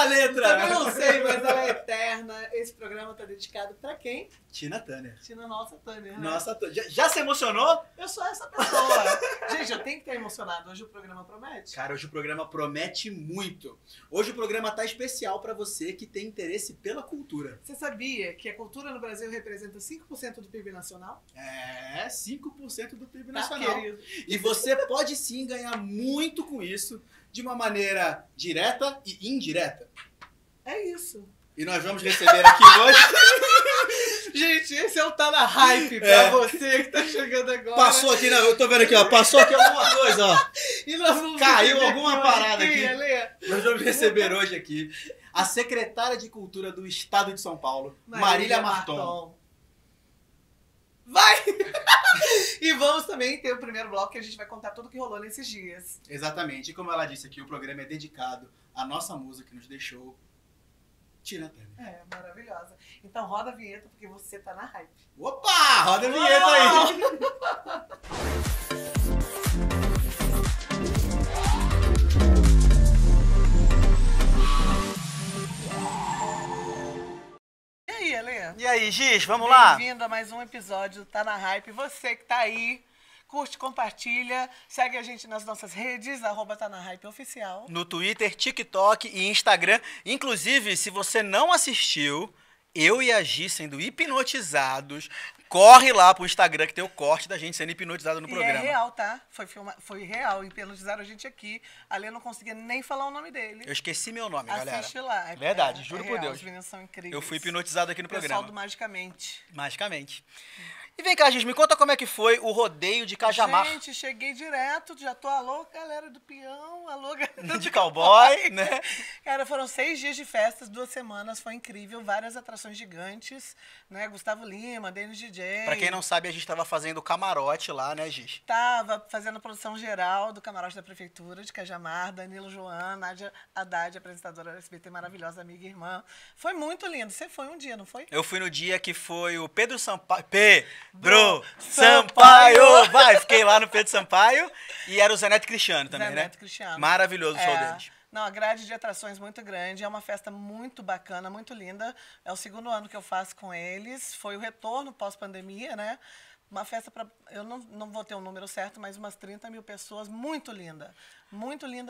letra! Também não sei, mas ela é eterna. Esse programa tá dedicado pra quem? Tina Turner. Tina Nossa Turner, né? Nossa, já se emocionou? Eu sou essa pessoa. Gente, eu tenho que estar emocionado. Hoje o programa promete. Cara, hoje o programa promete muito. Hoje o programa tá especial pra você que tem interesse pela cultura. Você sabia que a cultura no Brasil representa 5% do PIB nacional? É, 5% do PIB Tá, nacional. querido. E você pode sim ganhar muito com isso, de uma maneira direta e indireta. É isso. E nós vamos receber aqui hoje... Gente, esse é o Tá na Hype pra você que tá chegando agora. Passou aqui, não, eu tô vendo aqui, ó. Passou aqui alguma coisa, ó. E nós vamos Caiu receber alguma aqui hoje parada quem, aqui. Alê? Nós vamos receber hoje aqui a secretária de Cultura do Estado de São Paulo, Marília Marton. Vai! E vamos também ter o primeiro bloco que a gente vai contar tudo o que rolou nesses dias. Exatamente. E como ela disse aqui, o programa é dedicado à nossa música que nos deixou Tina Turner. É, maravilhosa. Então roda a vinheta porque você tá na hype. Opa! Roda a vinheta aí! E aí, Alê? E aí, Giz, vamos lá? Bem-vindo a mais um episódio do Tá na Hype. Você que tá aí, curte, compartilha, segue a gente nas nossas redes, @TaNaHypeOficial. No Twitter, TikTok e Instagram. Inclusive, se você não assistiu, eu e a Gi sendo hipnotizados, corre lá pro Instagram que tem o corte da gente sendo hipnotizado no programa. E é real, tá? Foi real, hipnotizaram a gente aqui. A Alê não conseguia nem falar o nome dele. Eu esqueci meu nome, galera. Assiste lá. É Verdade, juro por real, Deus. Os meninos são incríveis. Eu fui hipnotizado aqui no Pessoal programa. do Magicamente. Magicamente. E vem cá, Giz, me conta como é que foi o rodeio de Cajamar. Gente, cheguei direto, já tô alô, galera do peão, alô, galera De cowboy, né? Cara, foram 6 dias de festas, 2 semanas, foi incrível, várias atrações gigantes, né? Gustavo Lima, Denis DJ. Pra quem não sabe, a gente tava fazendo camarote lá, né, Giz? Tava fazendo a produção geral do camarote da prefeitura de Cajamar, Danilo Joan, Nádia Haddad, apresentadora da SBT, maravilhosa amiga e irmã. Foi muito lindo. Você foi um dia, não foi? Eu fui no dia que foi o Pedro Sampaio. Pedro Sampaio! Vai, fiquei lá no Pedro Sampaio e era o Zé Neto Cristiano também, Zé né? Neto Cristiano. Maravilhoso o show deles. Não, a grade de atrações muito grande, é uma festa muito bacana, muito linda. É o 2º ano que eu faço com eles. Foi o retorno pós-pandemia, né? Uma festa para, eu não vou ter um número certo, mas umas 30 mil pessoas, muito linda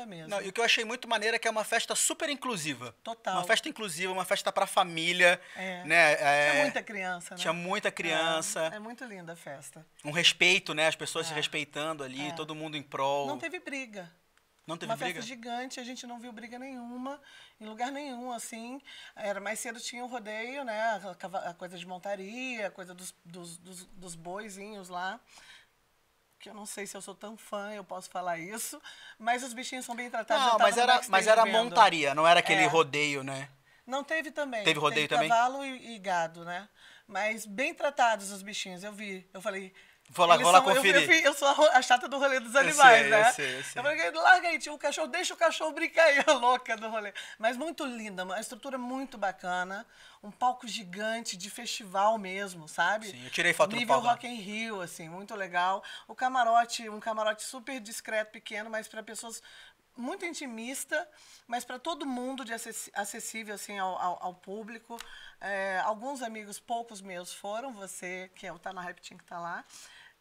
mesmo. Não, e o que eu achei muito maneiro é que é uma festa super inclusiva. Total. Uma festa inclusiva, uma festa pra família, É. né? Tinha muita criança, né? Tinha muita criança. É muito linda a festa. Um respeito, né? As pessoas se respeitando ali, todo mundo em prol. Não teve briga. Não teve Uma briga? festa gigante, a gente não viu briga nenhuma, em lugar nenhum, assim. Era mais cedo tinha o rodeio, né? A coisa de montaria, a coisa dos boizinhos lá. Que eu não sei se eu sou tão fã, eu posso falar isso. Mas os bichinhos são bem tratados. Não, eu tava no mas backstage era vendo. montaria, não era aquele rodeio, né? Não teve também. Teve rodeio também? Cavalo e gado, né? Mas bem tratados os bichinhos, eu vi. Eu falei... Vou lá eles conferir. Eu sou a chata do rolê dos animais, né? Eu sei. Eu falei, larga aí, tio, o cachorro, deixa o cachorro brincar aí, a louca do rolê. Mas muito linda, uma estrutura muito bacana, um palco gigante de festival mesmo, sabe? Sim, eu tirei foto do nível palco. Rock in Rio, assim, muito legal. O camarote, um camarote super discreto, pequeno, mas para pessoas muito intimista, mas para todo mundo de acessível assim ao público. Alguns amigos, poucos meus foram, você que é o Tá na Hype tinha que estar lá.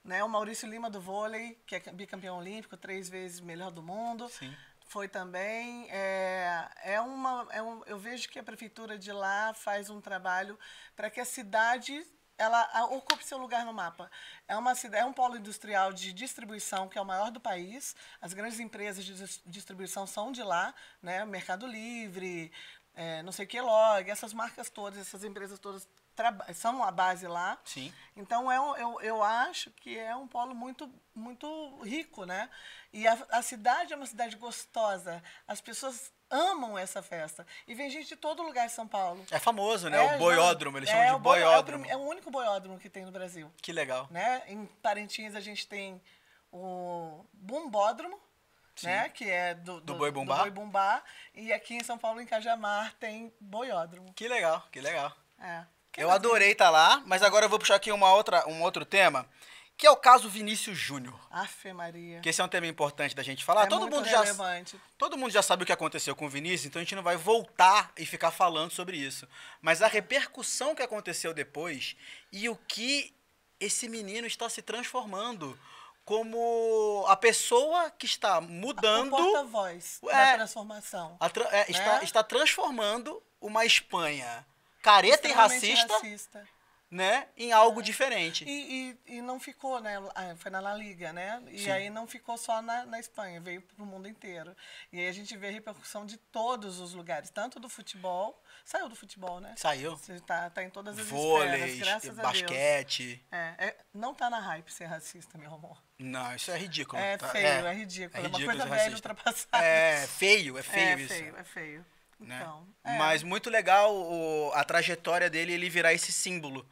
Né, o Maurício Lima do vôlei, que é bicampeão olímpico, 3 vezes melhor do mundo. Sim. Foi também. Eu vejo que a prefeitura de lá faz um trabalho para que a cidade ela ocupe seu lugar no mapa. É um polo industrial de distribuição que é o maior do país. As grandes empresas de distribuição são de lá, né? Mercado Livre, não sei o que, Log, essas marcas todas, essas empresas todas são a base lá. Sim. Então, eu acho que é um polo muito, muito rico, né? E a cidade é uma cidade gostosa. As pessoas amam essa festa. E vem gente de todo lugar de São Paulo. É famoso, né? O boiódromo, eles chamam de boiódromo. É o único boiódromo que tem no Brasil. Que legal. Né? Em Parintins, a gente tem o Bumbódromo, né? Que é do Boi Bumbá. do Boi Bumbá. E aqui em São Paulo, em Cajamar, tem boiódromo. Que legal, que legal. É. Eu adorei estar lá, mas agora eu vou puxar aqui um outro tema, que é o caso Vinícius Júnior. Afe Maria. Que esse é um tema importante da gente falar. É muito relevante. Todo mundo já sabe o que aconteceu com o Vinícius, então a gente não vai voltar e ficar falando sobre isso. Mas a repercussão que aconteceu depois e o que esse menino está se transformando como a pessoa que está mudando... O porta-voz da transformação. Está transformando uma Espanha careta e racista, né, em algo diferente. E não ficou, né? Foi na La Liga, né? E Sim. aí não ficou só na Espanha, veio para o mundo inteiro. E aí a gente vê a repercussão de todos os lugares, tanto do futebol. Saiu do futebol, né? Saiu. Você tá em todas as Vôlei, esferas, graças basquete. A Deus. Não tá na hype ser racista, meu amor. Não, isso é ridículo. É feio, é ridículo. É uma coisa velha, ultrapassada. É feio isso. É feio. Né? Então, Mas muito legal a trajetória dele, ele virar esse símbolo.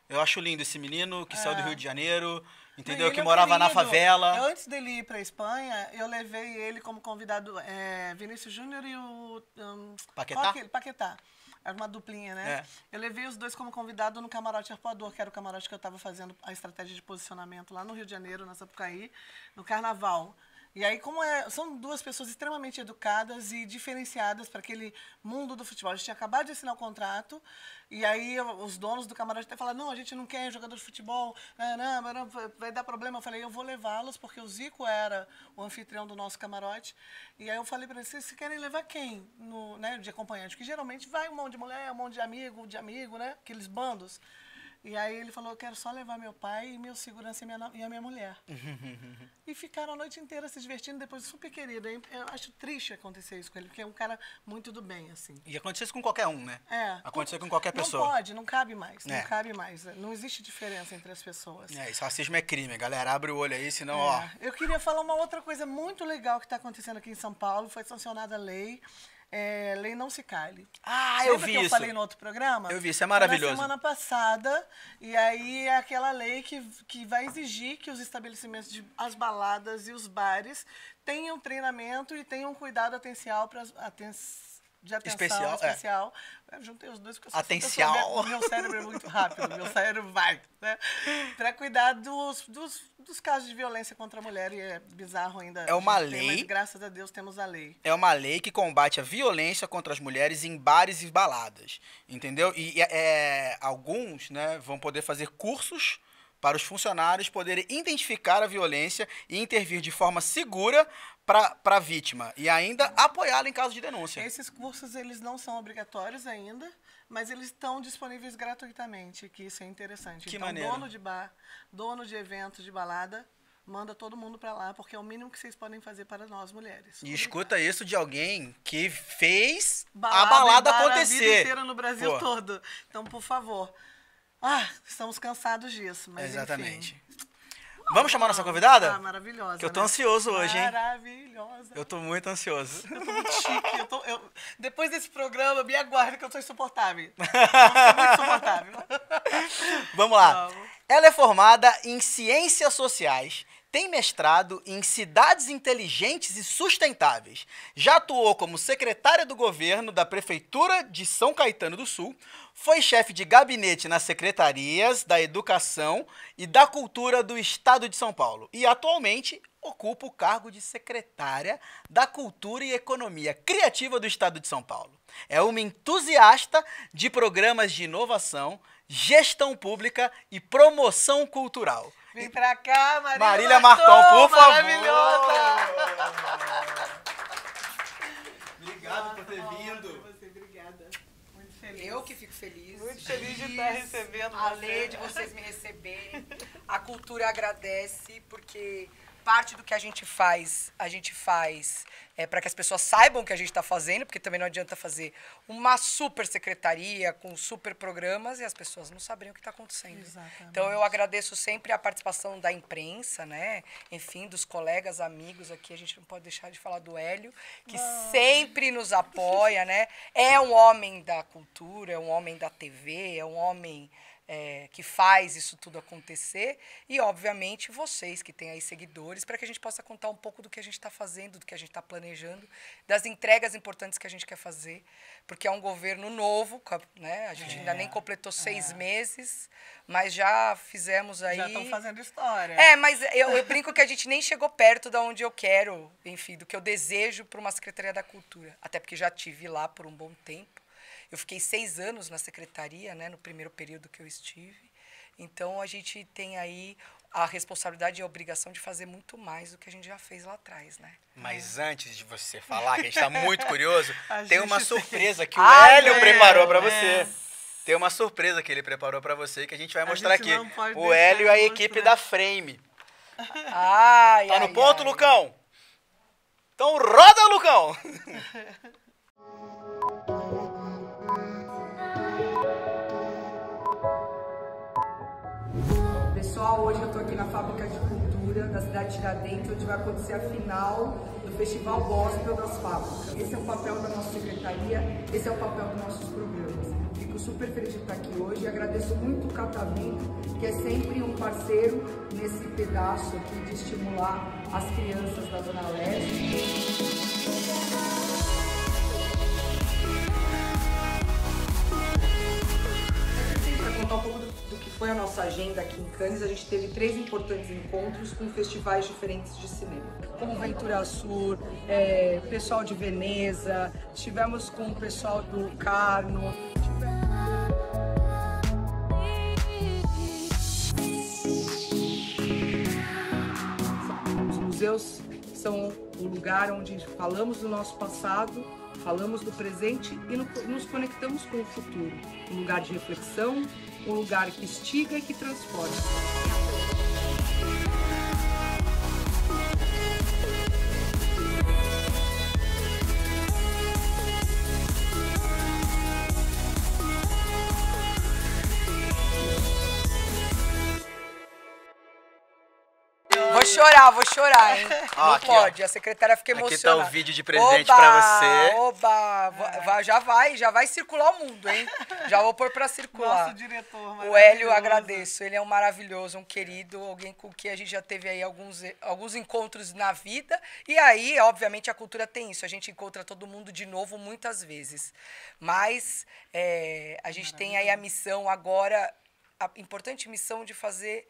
Eu acho lindo esse menino que saiu do Rio de Janeiro, entendeu? Que morava na favela. Antes dele ir para a Espanha, eu levei ele como convidado, Vinícius Júnior e o... Paquetá? Paquetá. Era uma duplinha, né? Eu levei os dois como convidado no Camarote Arpoador, que era o camarote que eu estava fazendo a estratégia de posicionamento lá no Rio de Janeiro, na Sapucaí, no Carnaval. E aí, são duas pessoas extremamente educadas e diferenciadas para aquele mundo do futebol. A gente tinha acabado de assinar o contrato, e aí os donos do camarote até falaram, não, a gente não quer jogador de futebol, não, vai dar problema. Eu falei, eu vou levá-los, porque o Zico era o anfitrião do nosso camarote. E aí eu falei para eles, vocês querem levar quem de acompanhante? Porque geralmente vai um monte de mulher, um monte de amigo, né? Aqueles bandos. E aí ele falou, eu quero só levar meu pai e meu segurança e a minha mulher. E ficaram a noite inteira se divertindo, depois super querido. Eu acho triste acontecer isso com ele, porque é um cara muito do bem, assim. E acontecer isso com qualquer um, né? Acontecer com qualquer pessoa. Não pode, não cabe mais, não cabe mais. Não existe diferença entre as pessoas. Isso, racismo é crime, galera. Abre o olho aí, senão, ó... Eu queria falar uma outra coisa muito legal que está acontecendo aqui em São Paulo. Foi sancionada a lei... Lei Não Se Cale. Eu vi que eu falei no outro programa? Eu vi, isso é maravilhoso. Na semana passada, e aí é aquela lei que vai exigir que os estabelecimentos, as baladas e os bares tenham treinamento e tenham cuidado de atenção especial. Eu juntei os dois, porque atenção. Meu cérebro é muito rápido, meu cérebro vai, né? Para cuidar dos casos de violência contra a mulher, e é bizarro ainda. É uma lei. Mas graças a Deus temos a lei. É uma lei que combate a violência contra as mulheres em bares e baladas, entendeu? E alguns, né, vão poder fazer cursos para os funcionários poderem identificar a violência e intervir de forma segura para a vítima e ainda apoiá-la em caso de denúncia. Esses cursos, eles não são obrigatórios ainda, mas eles estão disponíveis gratuitamente, que isso é interessante. Que então, maneiro. Dono de bar, dono de evento, de balada, manda todo mundo para lá, porque é o mínimo que vocês podem fazer para nós, mulheres. E escuta isso de alguém que fez a balada acontecer. A vida inteira no Brasil todo. Então, por favor. Estamos cansados disso, mas exatamente. Enfim. Vamos chamar nossa convidada? Maravilhosa. Que eu tô ansioso hoje, hein? Maravilhosa. Eu tô muito ansioso. Eu tô muito chique. Depois desse programa, me aguarde que eu tô insuportável. Eu tô muito insuportável. Vamos lá. Ela é formada em Ciências Sociais, tem mestrado em Cidades Inteligentes e Sustentáveis. Já atuou como secretária do governo da Prefeitura de São Caetano do Sul, foi chefe de gabinete nas secretarias da Educação e da Cultura do Estado de São Paulo e atualmente ocupa o cargo de secretária da Cultura e Economia Criativa do Estado de São Paulo. É uma entusiasta de programas de inovação, gestão pública e promoção cultural. Vem pra cá, Marília Marton, por favor. Maravilhosa. Obrigado por ter vindo. Obrigada. Muito feliz. Eu que fico feliz. Muito feliz de estar recebendo a lei de vocês me receberem. A cultura agradece, porque parte do que a gente faz para que as pessoas saibam o que a gente está fazendo, porque também não adianta fazer uma super secretaria com super programas e as pessoas não saberem o que está acontecendo. Exatamente. Então, eu agradeço sempre a participação da imprensa, né? Enfim, dos colegas, amigos aqui. A gente não pode deixar de falar do Hélio, que sempre nos apoia, né? É um homem da cultura, é um homem da TV, é um homem que faz isso tudo acontecer, e, obviamente, vocês que têm aí seguidores, para que a gente possa contar um pouco do que a gente está fazendo, do que a gente está planejando, das entregas importantes que a gente quer fazer, porque é um governo novo, né? A gente ainda nem completou 6 meses, mas já fizemos aí... Já estão fazendo história. Mas eu brinco que a gente nem chegou perto de onde eu quero, enfim, do que eu desejo para uma Secretaria da Cultura, até porque já estive lá por um bom tempo. Eu fiquei 6 anos na secretaria, né, no primeiro período que eu estive. Então, a gente tem aí a responsabilidade e a obrigação de fazer muito mais do que a gente já fez lá atrás, né? Mas antes de você falar, que a gente está muito curioso, tem uma surpresa que o Ai, Hélio meu preparou para Deus. você. Tem uma surpresa que ele preparou para você que a gente vai mostrar gente aqui. não pode O deixar Hélio e a de equipe mostrar. da Frame. Ai, Tá no ai, ponto, ai. Lucão? Então roda, Lucão! Pessoal, hoje eu estou aqui na Fábrica de Cultura da cidade de Tiradentes, onde vai acontecer a final do Festival Gospel das Fábricas. Esse é o papel da nossa secretaria, esse é o papel dos nossos programas. Fico super feliz de estar aqui hoje e agradeço muito o Catavento, que é sempre um parceiro nesse pedaço aqui de estimular as crianças da Zona Leste. Para contar um pouco do que foi a nossa agenda aqui em Cannes, a gente teve 3 importantes encontros com festivais diferentes de cinema. Como Ventura Sur, pessoal de Veneza, estivemos com o pessoal do Carno. Os museus são o lugar onde falamos do nosso passado, falamos do presente e nos conectamos com o futuro. Um lugar de reflexão, um lugar que instiga e que transforma. Vou chorar, hein? Ó, Não aqui, pode, ó. a secretária fica Aqui emocionada. tá o vídeo de presente pra você. Oba, já vai circular o mundo, hein? Já vou pôr pra circular. Nosso diretor O maravilhoso. Hélio, agradeço. Ele é um maravilhoso, um querido, alguém com quem a gente já teve aí alguns encontros na vida. E aí, obviamente, a cultura tem isso. A gente encontra todo mundo de novo muitas vezes. Mas a gente tem aí a missão agora, a importante missão de fazer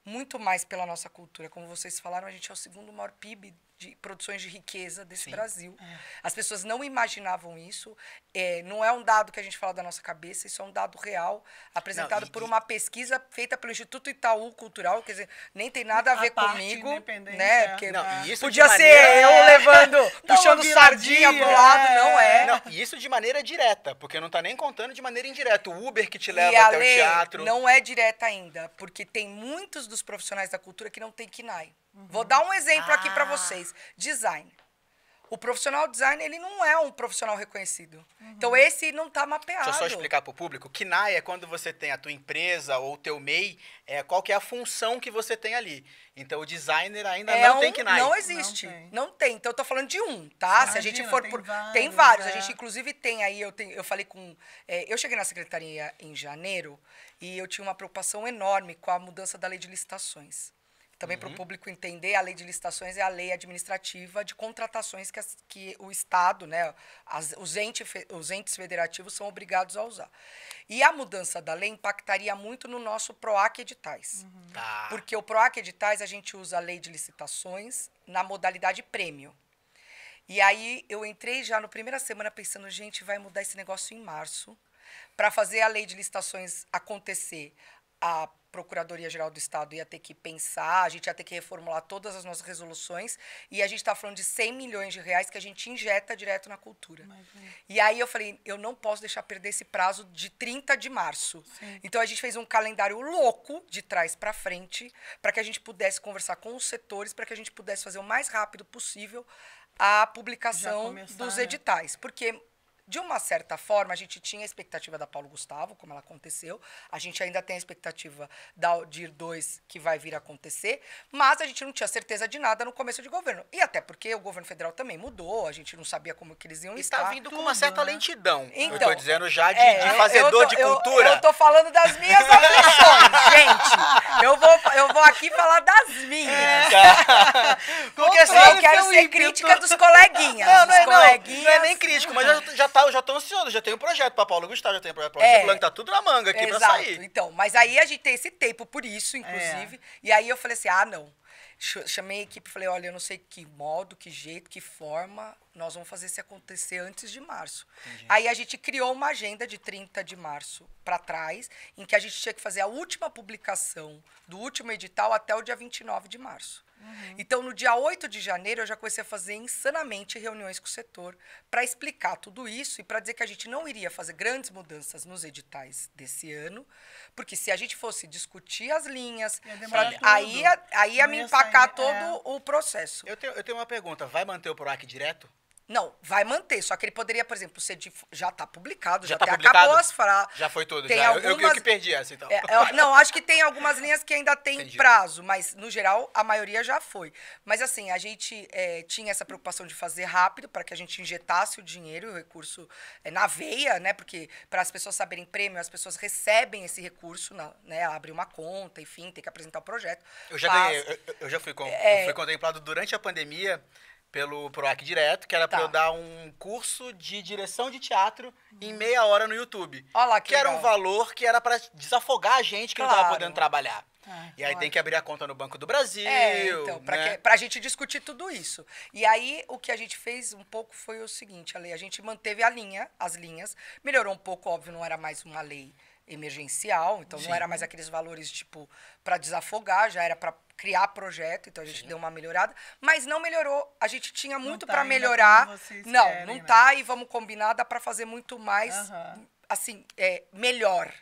muito mais pela nossa cultura. Como vocês falaram, a gente é o segundo maior PIB de produções de riqueza desse Brasil. As pessoas não imaginavam isso. Não é um dado que a gente fala da nossa cabeça, isso é um dado real, apresentado por uma pesquisa feita pelo Instituto Itaú Cultural, quer dizer, nem tem nada a ver comigo, né? Porque Não, e isso podia de ser maneira- eu levando, puxando uma sardinha pro viradinha, lado, não é. Não, e isso de maneira direta, porque não tá nem contando de maneira indireta. O Uber que te E leva a até o lei teatro. não é direta ainda, porque tem muitos dos profissionais da cultura que não tem KNAI. Vou dar um exemplo aqui para vocês. Design. O profissional design, ele não é um profissional reconhecido. Então, esse não está mapeado. Deixa eu só explicar para o público. KNAI é quando você tem a tua empresa ou o teu MEI, qual que é a função que você tem ali. Então, o designer ainda não tem KNAI. Não existe. Não tem. Então, eu tô falando de um, tá? Imagina, se a gente for tem por... vários, Tem vários. é. A gente, inclusive, tem aí... Eu falei com... eu cheguei na secretaria em janeiro e eu tinha uma preocupação enorme com a mudança da lei de licitações. Também para o público entender, a lei de licitações é a lei administrativa de contratações que o Estado, né, os entes federativos são obrigados a usar. E a mudança da lei impactaria muito no nosso PROAC Editais. Tá. Porque o PROAC Editais, a gente usa a lei de licitações na modalidade prêmio. E aí eu entrei já na primeira semana pensando, gente, vai mudar esse negócio em março. Para fazer a lei de licitações acontecer, a Procuradoria-Geral do Estado ia ter que pensar, a gente ia ter que reformular todas as nossas resoluções, e a gente está falando de 100 milhões de reais que a gente injeta direto na cultura. Imagina. E aí eu falei, eu não posso deixar perder esse prazo de 30 de março. Sim. Então a gente fez um calendário louco de trás para frente, para que a gente pudesse conversar com os setores, para que a gente pudesse fazer o mais rápido possível a publicação dos editais. Porque de uma certa forma, a gente tinha a expectativa da Paulo Gustavo, como ela aconteceu. A gente ainda tem a expectativa da Aldir 2, que vai vir a acontecer. Mas a gente não tinha certeza de nada no começo de governo. E até porque o governo federal também mudou, a gente não sabia como que eles iam estar. E tá vindo com uma certa lentidão. Então, eu tô dizendo já de fazedor de cultura. Eu tô falando das minhas aflições, gente. Eu vou aqui falar das minhas. Porque assim, eu quero ser crítica dos coleguinhas. Não é nem crítico, mas eu já tô ansioso, já tenho um projeto pra Paulo Gustavo, já tenho um projeto pra Aldir Blanc, tá tudo na manga aqui pra sair. Então, mas aí a gente tem esse tempo por isso, inclusive. E aí eu falei assim, não. Chamei a equipe e falei, olha, eu não sei que modo, que jeito, que forma, nós vamos fazer isso acontecer antes de março. Entendi. Aí a gente criou uma agenda de 30 de março para trás, em que a gente tinha que fazer a última publicação do último edital até o dia 29 de março. Então, no dia 8 de janeiro, eu já comecei a fazer insanamente reuniões com o setor para explicar tudo isso e para dizer que a gente não iria fazer grandes mudanças nos editais desse ano, porque se a gente fosse discutir as linhas, aí ia me empacar todo o processo. Eu tenho uma pergunta, vai manter o PROAC direto? Não, vai manter, só que ele poderia, por exemplo, ser já está publicado, já tá até publicado? acabou as frases. Já foi tudo, tem já. Algumas... Eu que perdi essa, então. Não, acho que tem algumas linhas que ainda tem Entendi. prazo, mas, no geral, a maioria já foi. Mas, assim, a gente tinha essa preocupação de fazer rápido para que a gente injetasse o dinheiro, o recurso na veia, né? Porque, para as pessoas saberem prêmio, as pessoas recebem esse recurso, né? Abrir uma conta, enfim, tem que apresentar o projeto. Eu já ganhei, eu já fui contemplado durante a pandemia pelo PROAC direto, que era para eu dar um curso de direção de teatro em meia hora no YouTube. Olha lá, que era um valor que era para desafogar a gente que não estava podendo trabalhar. E aí tem que abrir a conta no Banco do Brasil. Então, né? pra gente discutir tudo isso. E aí, o que a gente fez um pouco foi o seguinte, Ale, a gente manteve as linhas, melhorou um pouco, óbvio, não era mais uma lei emergencial, então não era mais aqueles valores, tipo, para desafogar, já era para criar projeto, então a gente deu uma melhorada, mas não melhorou, a gente tinha muito para melhorar, não tá, e vamos combinar, dá para fazer muito mais, assim, melhor,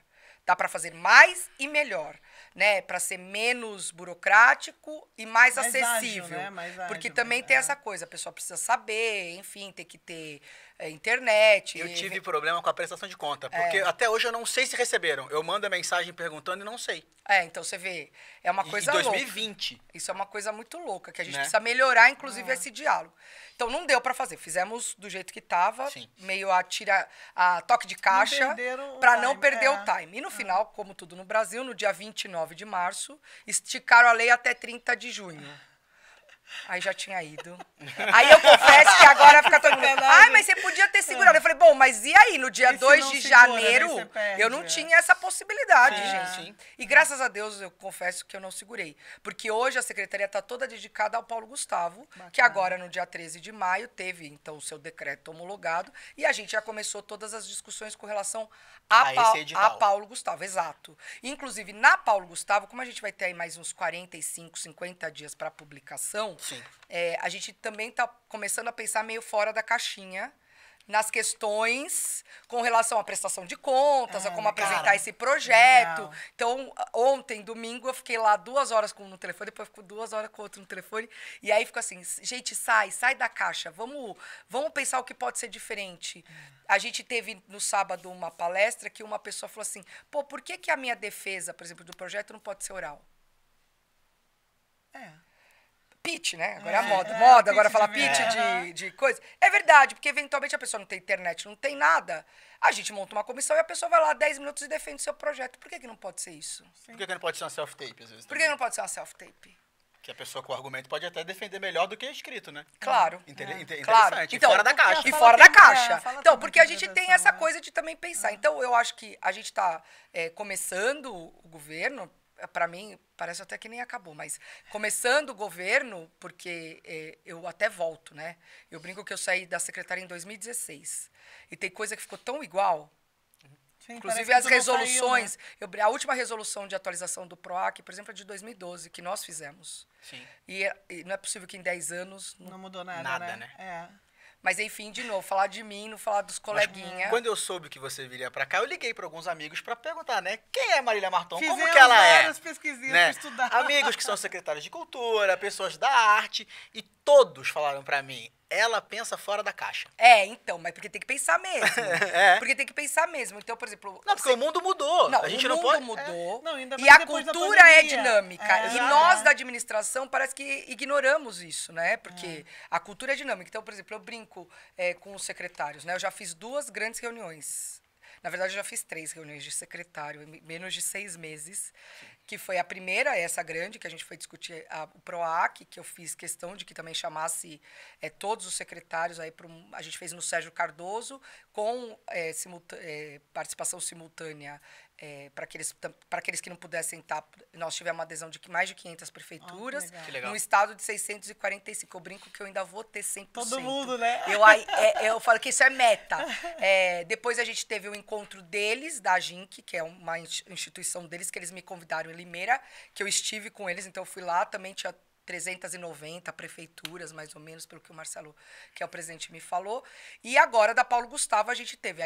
dá para fazer mais e melhor, né, para ser menos burocrático e mais acessível, ágil, né? Mais ágil, porque também tem essa coisa, a pessoa precisa saber, enfim, tem que ter internet. Eu tive problema com a prestação de conta, porque até hoje eu não sei se receberam. Eu mando a mensagem perguntando e não sei. Então você vê, é uma coisa louca. Em 2020. Isso é uma coisa muito louca, que a gente precisa melhorar, inclusive, esse diálogo. Então não deu para fazer, fizemos do jeito que estava, meio a toque de caixa, para não perder o time. E no final, como tudo no Brasil, no dia 29 de março, esticaram a lei até 30 de junho. Aí já tinha ido. Aí eu confesso que agora fica todo mundo, mas você podia ter segurado. Eu falei, bom, mas e aí? No dia 2 de janeiro, eu não tinha essa possibilidade, gente. E graças a Deus, eu confesso que eu não segurei. Porque hoje a secretaria está toda dedicada ao Paulo Gustavo, que agora, no dia 13 de maio, teve, então, o seu decreto homologado. E a gente já começou todas as discussões com relação a Paulo Gustavo, exato. Inclusive, na Paulo Gustavo, como a gente vai ter aí mais uns 45, 50 dias para publicação, a gente também está começando a pensar meio fora da caixinha nas questões com relação à prestação de contas, a como apresentar esse projeto. Legal. Então, ontem, domingo, eu fiquei lá 2 horas com um no telefone, depois fico 2 horas com outro no telefone, e aí fico assim, gente, sai da caixa, vamos pensar o que pode ser diferente. A gente teve no sábado uma palestra que uma pessoa falou assim, por que a minha defesa, por exemplo, do projeto não pode ser oral? Pitch, né? Agora é a moda agora falar pitch de coisa. É verdade, porque eventualmente a pessoa não tem internet, não tem nada. A gente monta uma comissão e a pessoa vai lá 10 minutos e defende o seu projeto. Por que não pode ser isso? Por que não pode ser uma self-tape, às vezes? Por que não pode ser uma self-tape? Que a pessoa com argumento pode até defender melhor do que escrito, né? Claro. Interessante. Claro. Então, fora da caixa. E fora da caixa. Então, porque a gente tem essa coisa de também pensar. Então, eu acho que a gente está começando o governo, para mim, parece até que nem acabou, mas começando o governo, porque eu até volto, né? Eu brinco que eu saí da secretaria em 2016. E tem coisa que ficou tão igual. Sim, inclusive as resoluções. Saiu, né? A última resolução de atualização do PROAC, por exemplo, é de 2012, que nós fizemos. Sim. E não é possível que em 10 anos... Não mudou nada, né? Mas, enfim, de novo, falar de mim, não falar dos coleguinhas. Quando eu soube que você viria pra cá, eu liguei pra alguns amigos pra perguntar, né? Quem é Marília Marton? Como que ela é? Várias pesquisinhas pra estudar. Amigos que são secretários de cultura, pessoas da arte, e todos falaram pra mim, ela pensa fora da caixa. Então, mas porque tem que pensar mesmo. Porque tem que pensar mesmo. Então, por exemplo... Não, porque o mundo mudou. Não, a gente o não mundo pode... mudou. Não, ainda E mais a depois da cultura é pandemia. dinâmica. E nós, da administração, parece que ignoramos isso, né? Porque a cultura é dinâmica. Então, por exemplo, eu brinco com os secretários, né? Eu já fiz 2 grandes reuniões. Na verdade, eu já fiz 3 reuniões de secretário em menos de 6 meses. Que foi a primeira, essa grande, que a gente foi discutir o PROAC, que eu fiz questão de que também chamasse todos os secretários. Aí a gente fez no Sérgio Cardoso, com participação simultânea para aqueles que não pudessem estar. Nós tivemos uma adesão de mais de 500 prefeituras, que legal. num estado de 645. Eu brinco que eu ainda vou ter 100%. Todo mundo, né? Eu falo que isso é meta. Depois a gente teve o encontro deles, da GINC, que é uma instituição deles, que eles me convidaram em Limeira, que eu estive com eles, então eu fui lá, também tinha 390 prefeituras, mais ou menos, pelo que o Marcelo, que é o presidente, me falou. E agora, da Paulo Gustavo, a gente teve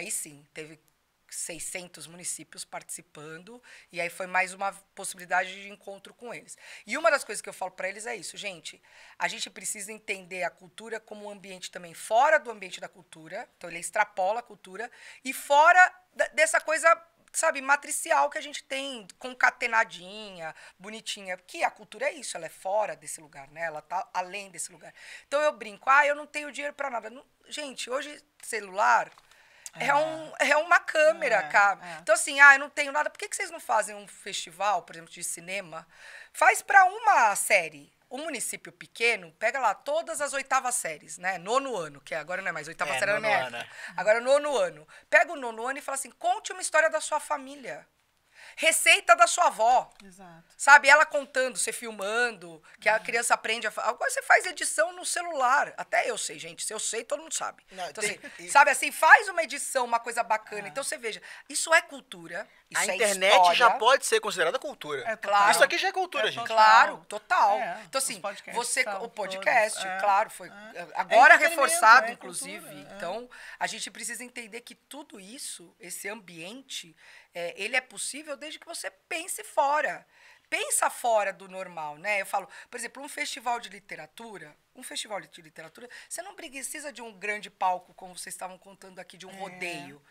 600 municípios participando, e aí foi mais uma possibilidade de encontro com eles. E uma das coisas que eu falo para eles é isso, gente, a gente precisa entender a cultura como um ambiente também fora do ambiente da cultura, então ele extrapola a cultura, e fora dessa coisa, sabe, matricial que a gente tem, concatenadinha, bonitinha, que a cultura é isso, ela é fora desse lugar, né? Ela tá além desse lugar. Então eu brinco, eu não tenho dinheiro para nada. Não, gente, hoje celular é uma câmera, cara. Então assim, eu não tenho nada. Por que vocês não fazem um festival, por exemplo, de cinema? Faz para uma série. Um município pequeno, pega lá todas as 8ª séries, né? 9º ano, que agora não é mais 8ª série da minha época. Agora, 9º ano. Pega o 9º ano e fala assim, conte uma história da sua família. Receita da sua avó. Exato. Sabe? Ela contando, você filmando, que a criança aprende a... Agora você faz edição no celular. Até eu sei, gente. Se eu sei, todo mundo sabe. Não, então, assim, sabe assim, faz uma edição, uma coisa bacana. Então, você veja, isso é cultura, isso a é internet história. já pode ser considerada cultura. Claro. Isso aqui já é cultura, gente. Claro, total. os Então, assim, podcasts o podcast, todos, claro, foi agora entretenimento, reforçado, é inclusive. cultura, Então, a gente precisa entender que tudo isso, esse ambiente, ele é possível desde que você pense fora. Pensa fora do normal, né? Eu falo, por exemplo, um festival de literatura, você não precisa de um grande palco, como vocês estavam contando aqui, de um rodeio.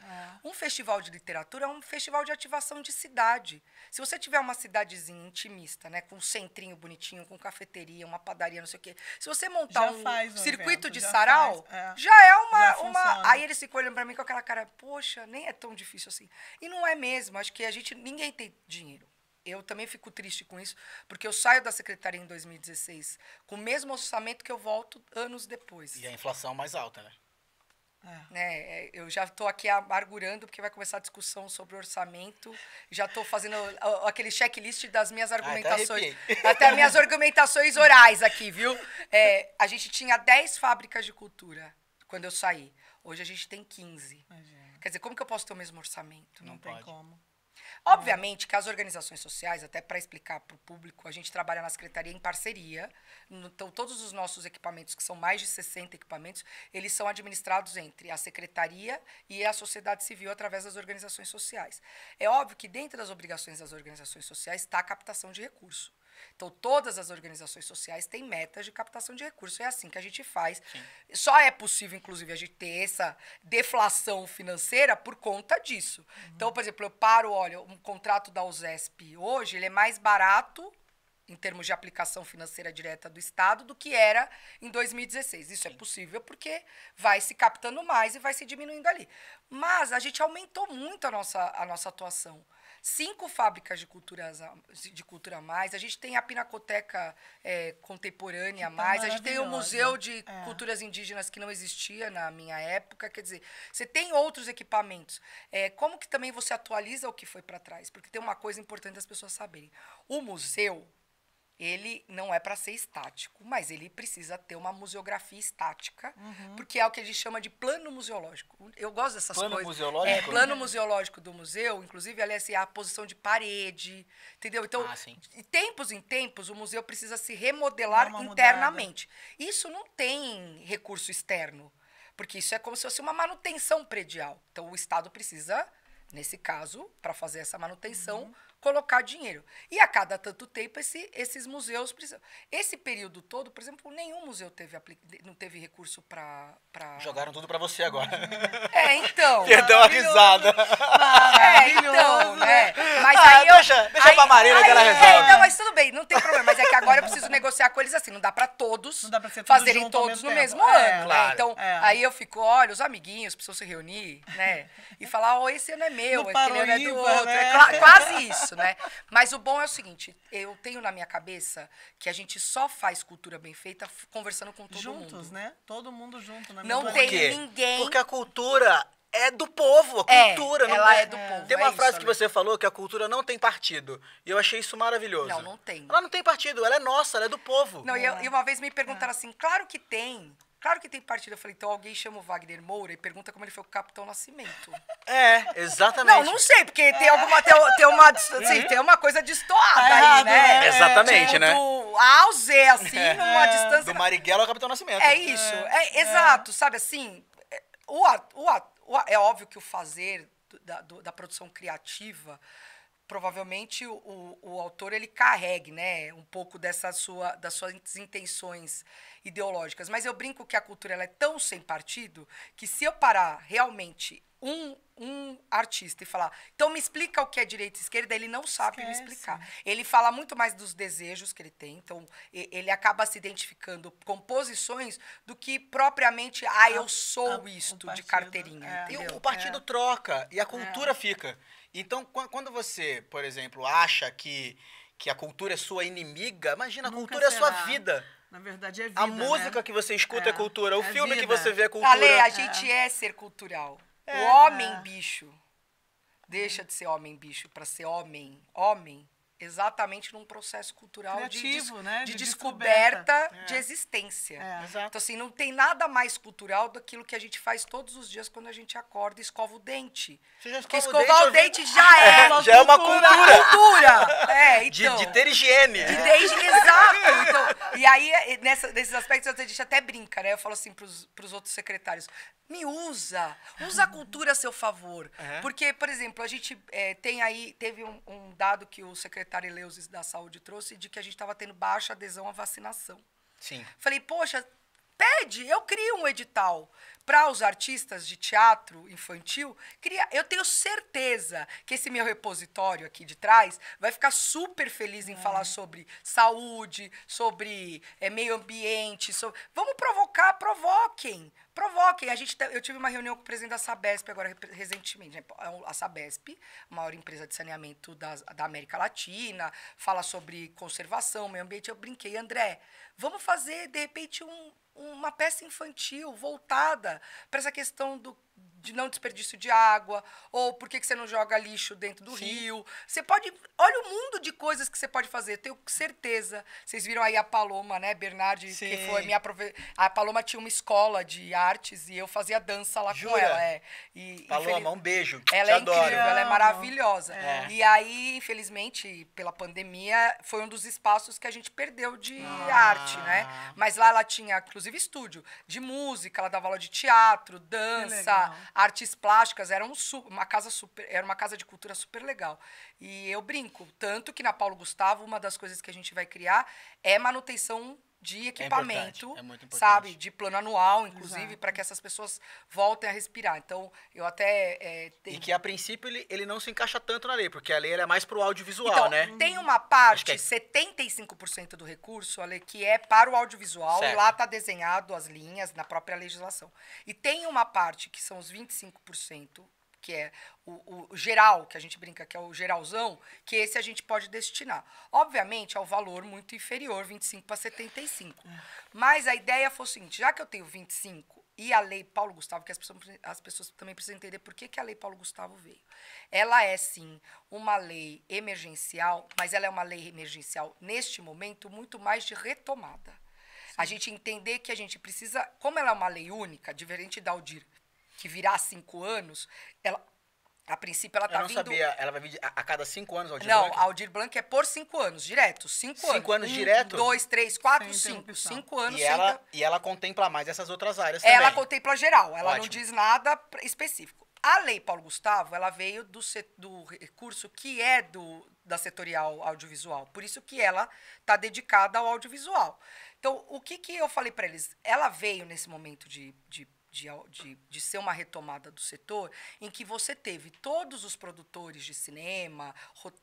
Um festival de literatura é um festival de ativação de cidade. Se você tiver uma cidadezinha intimista, né, com um centrinho bonitinho, com cafeteria, uma padaria, não sei o quê, se você montar um circuito de sarau, já é uma... Aí eles ficam olhando pra mim com aquela cara, poxa, nem é tão difícil assim. E não é mesmo, acho que ninguém tem dinheiro. Eu também fico triste com isso, porque eu saio da secretaria em 2016 com o mesmo orçamento que eu volto anos depois. E a inflação mais alta, né? Eu já estou aqui amargurando, porque vai começar a discussão sobre orçamento. Já estou fazendo aquele checklist das minhas argumentações. Até minhas argumentações orais aqui, viu? A gente tinha 10 fábricas de cultura quando eu saí. Hoje a gente tem 15. Quer dizer, como que eu posso ter o mesmo orçamento? Não tem como. Obviamente que as organizações sociais, até para explicar para o público, a gente trabalha na secretaria em parceria. Então, todos os nossos equipamentos, que são mais de 60 equipamentos, eles são administrados entre a secretaria e a sociedade civil através das organizações sociais. É óbvio que dentro das obrigações das organizações sociais está a captação de recurso. Então, todas as organizações sociais têm metas de captação de recursos. É assim que a gente faz. Sim. Só é possível, inclusive, a gente ter essa deflação financeira por conta disso. Então, por exemplo, olha, um contrato da USESP hoje, ele é mais barato em termos de aplicação financeira direta do Estado do que era em 2016. Isso é possível porque vai se captando mais e vai se diminuindo ali. Mas a gente aumentou muito a nossa atuação. 5 fábricas de cultura a mais, a gente tem a Pinacoteca Contemporânea a mais, a gente tem o Museu de Culturas Indígenas que não existia na minha época, quer dizer, você tem outros equipamentos. Como que também você atualiza o que foi para trás? Porque tem uma coisa importante das pessoas saberem. O museu, ele não é para ser estático, mas ele precisa ter uma museografia estática, porque é o que a gente chama de plano museológico. Eu gosto dessas coisas. Plano museológico? Plano museológico do museu, inclusive, ali, assim, a posição de parede, entendeu? Então, de tempos em tempos, o museu precisa se remodelar internamente. Isso não tem recurso externo, porque isso é como se fosse uma manutenção predial. Então, o Estado precisa, nesse caso, para fazer essa manutenção, colocar dinheiro. E a cada tanto tempo, esses museus precisam. Esse período todo, por exemplo, nenhum museu não teve recurso para... Jogaram tudo pra você agora. Então. Perdão a risada. Então, né? Mas aí deixa pra Marina que ela resolve. Não, mas tudo bem, não tem problema. Mas é que agora eu preciso negociar com eles assim, não dá pra todos fazerem todos no mesmo ano, claro. né? Então, aí eu fico, olha, os amiguinhos precisam se reunir, né? E falar, esse ano é meu, aquele ano é do outro. Né? É quase isso, né? Mas o bom é o seguinte, eu tenho na minha cabeça que a gente só faz cultura bem feita conversando com todo mundo. Juntos, né? Todo mundo junto. Não tem ninguém... Porque a cultura é do povo, a cultura. Ela é do povo. Tem uma frase que você falou que a cultura não tem partido. E eu achei isso maravilhoso. Não tem. Ela não tem partido, ela é nossa, ela é do povo. Não, e uma vez me perguntaram assim, claro que tem partido. Eu falei, então alguém chama o Wagner Moura e pergunta como ele foi com o Capitão Nascimento. Exatamente. Não sei, porque tem tem uma coisa destoada aí, né? Exatamente, tipo, né? Do A ao Z, assim, numa distância... Do Marighella ao Capitão Nascimento. É isso, exato, sabe assim? É óbvio que o fazer da produção criativa, provavelmente o autor ele carregue, né, um pouco das suas intenções ideológicas. Mas eu brinco que a cultura ela é tão sem partido que se eu parar realmente um artista e falar, então me explica o que é direita e esquerda, ele não sabe me explicar. Ele fala muito mais dos desejos que ele tem, então ele acaba se identificando com posições do que propriamente, eu sou isto de carteirinha. Entendeu? E o partido troca e a cultura fica. Então, quando você, por exemplo, acha que a cultura é sua inimiga, imagina, a cultura é a sua vida. Na verdade, é vida, a música que você escuta é cultura, o filme vida. Que você vê é cultura. Ale, a gente é ser cultural. O homem-bicho deixa de ser homem-bicho para ser homem exatamente num processo cultural criativo, de descoberta de existência. Exato. Então, assim, não tem nada mais cultural daquilo que a gente faz todos os dias quando a gente acorda e escova o dente. Porque escovar o dente já é uma cultura. Então. De ter higiene. Exato. Então, e aí, nesses aspectos, a gente até brinca, né? Eu falo assim pros outros secretários, usa a cultura a seu favor. Porque, por exemplo, a gente teve um dado que o secretário Eleusis da Saúde trouxe de que a gente estava tendo baixa adesão à vacinação. Sim. Falei, poxa, eu crio um edital para os artistas de teatro infantil. Eu tenho certeza que esse meu repositório aqui de trás vai ficar super feliz em falar sobre saúde, sobre meio ambiente. Vamos provocar, provoquem. Eu tive uma reunião com o presidente da Sabesp agora recentemente. A Sabesp, a maior empresa de saneamento da América Latina, fala sobre conservação, meio ambiente. Eu brinquei, André, vamos fazer, de repente, uma peça infantil voltada para essa questão de não desperdício de água, ou por que você não joga lixo dentro do rio. Você pode... Olha o mundo de coisas que você pode fazer, tenho certeza. Vocês viram aí a Paloma, né, Bernardi, que foi minha A Paloma tinha uma escola de artes e eu fazia dança lá com ela. Paloma, um beijo. Ela é adoro. incrível, ela é maravilhosa. E aí, infelizmente, pela pandemia, foi um dos espaços que a gente perdeu de arte, né? Mas lá ela tinha, inclusive, estúdio de música, ela dava aula de teatro, dança, artes plásticas, era uma casa de cultura super legal. E eu brinco, tanto que na Paulo Gustavo, uma das coisas que a gente vai criar é manutenção de equipamento, é muito importante. sabe? De plano anual, inclusive, para que essas pessoas voltem a respirar. Então, eu até... E que, a princípio, ele não se encaixa tanto na lei, porque a lei é mais pro audiovisual, então, né? Tem uma parte, 75% do recurso, Ale, que é para o audiovisual, certo. Lá está desenhado as linhas na própria legislação. E tem uma parte, que são os 25%, que é o geral, que a gente brinca que é o geralzão, que esse a gente pode destinar. Obviamente, é o valor muito inferior, 25 para 75. Mas a ideia foi o seguinte, já que eu tenho 25 e a lei Paulo Gustavo, que as pessoas também precisam entender por que a lei Paulo Gustavo veio. Ela é, sim, uma lei emergencial, mas ela é uma lei emergencial, neste momento, muito mais de retomada. A gente entender que a gente precisa, como ela é uma lei única, diferente da Aldir, que virá 5 anos, a princípio ela está vindo... Eu não sabia, ela vai vir a cada 5 anos, Aldir Não, Blanc? a Aldir Blanc é por 5 anos, direto, 5 anos. 5 anos direto? 2, 3, 4, Sem 5. interrupção. 5 anos E ela contempla mais essas outras áreas também. Ela contempla geral, ela não Ótimo. diz nada específico. A Lei Paulo Gustavo, ela veio do recurso que é da setorial audiovisual. Por isso que ela está dedicada ao audiovisual. Então, o que eu falei para eles? Ela veio nesse momento de ser uma retomada do setor, em que você teve todos os produtores de cinema,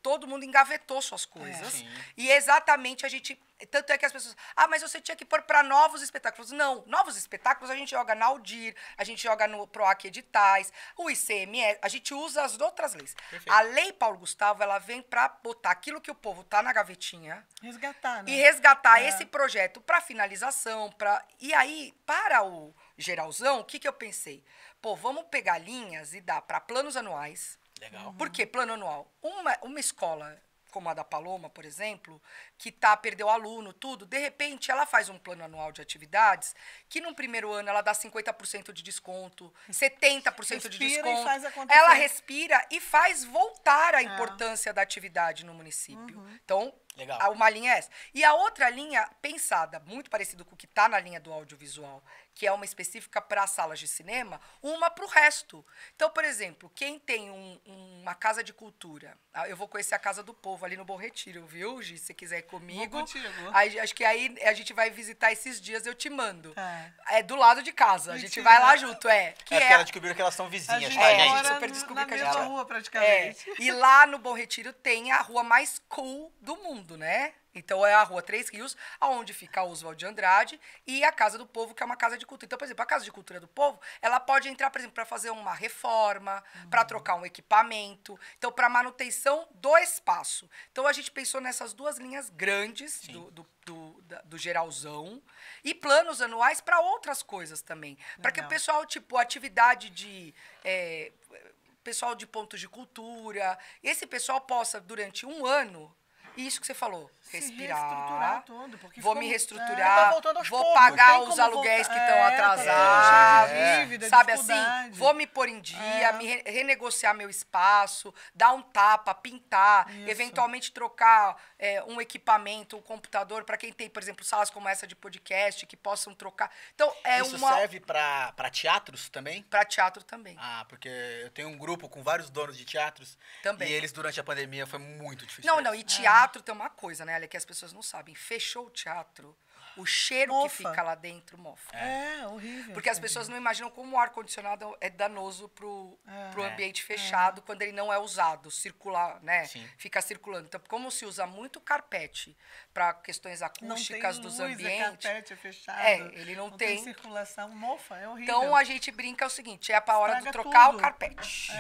todo mundo engavetou suas coisas. E exatamente a gente... Tanto é que as pessoas... mas você tinha que pôr para novos espetáculos. Não, novos espetáculos a gente joga na Aldir, a gente joga no PROAC Editais, o ICMS, a gente usa as outras leis. Perfeito. A Lei Paulo Gustavo, ela vem para botar aquilo que o povo tá na gavetinha... Resgatar, né? E resgatar esse projeto para finalização, e aí, para o geralzão, o que eu pensei? Pô, vamos pegar linhas e dar para planos anuais. Legal. Por que plano anual? Uma escola como a da Paloma, por exemplo, que perdeu aluno, tudo, de repente ela faz um plano anual de atividades que no primeiro ano ela dá 50% de desconto, 70% de desconto. E faz acontecer. Ela respira e faz voltar a importância da atividade no município. Então, legal. Uma linha é essa. E a outra linha, pensada, muito parecido com o que está na linha do audiovisual, que é uma específica para salas de cinema, uma para o resto. Então, por exemplo, quem tem uma casa de cultura, eu vou conhecer a Casa do Povo ali no Bom Retiro, viu, Gi? Se você quiser ir comigo. Vou contigo. Acho que aí a gente vai visitar esses dias, eu te mando. É do lado de casa, a gente vai lá junto, porque ela descobriu que elas são vizinhas, a tá, gente? gente? Mora super descobriu na que a gente mesma rua, praticamente. E lá no Bom Retiro tem a rua mais cool do mundo, né? Então, é a Rua Três Rios, onde fica a Oswald de Andrade, e a Casa do Povo, que é uma casa de cultura. Então, por exemplo, a Casa de Cultura do Povo, ela pode entrar, por exemplo, para fazer uma reforma, para trocar um equipamento, então, para manutenção do espaço. Então, a gente pensou nessas duas linhas grandes do geralzão e planos anuais para outras coisas também. Para que o pessoal, tipo, atividade de... pessoal de pontos de cultura, esse pessoal possa, durante um ano... Isso que você falou, respirar, tudo, porque vou me reestruturar, vou pagar os aluguéis que estão atrasados, sabe assim? Vou me pôr em dia, renegociar meu espaço, dar um tapa, pintar, eventualmente trocar um equipamento, um computador, para quem tem, por exemplo, salas como essa de podcast, que possam trocar. Então, isso serve para teatros também? Para teatro também. Porque eu tenho um grupo com vários donos de teatros. Também. E eles, durante a pandemia, foi muito difícil. Não, e teatro tem uma coisa, né, Ale, que as pessoas não sabem. Fechou o teatro, o cheiro que fica lá dentro mofa. É horrível. Porque as pessoas não imaginam como o ar-condicionado é danoso pro ambiente fechado quando ele não é usado, circular, né? Sim. Fica circulando. Então, como se usa muito carpete para questões acústicas dos ambientes. Carpete é fechado. Ele não tem circulação, mofa, é horrível. Então a gente brinca o seguinte, a hora de trocar o carpete.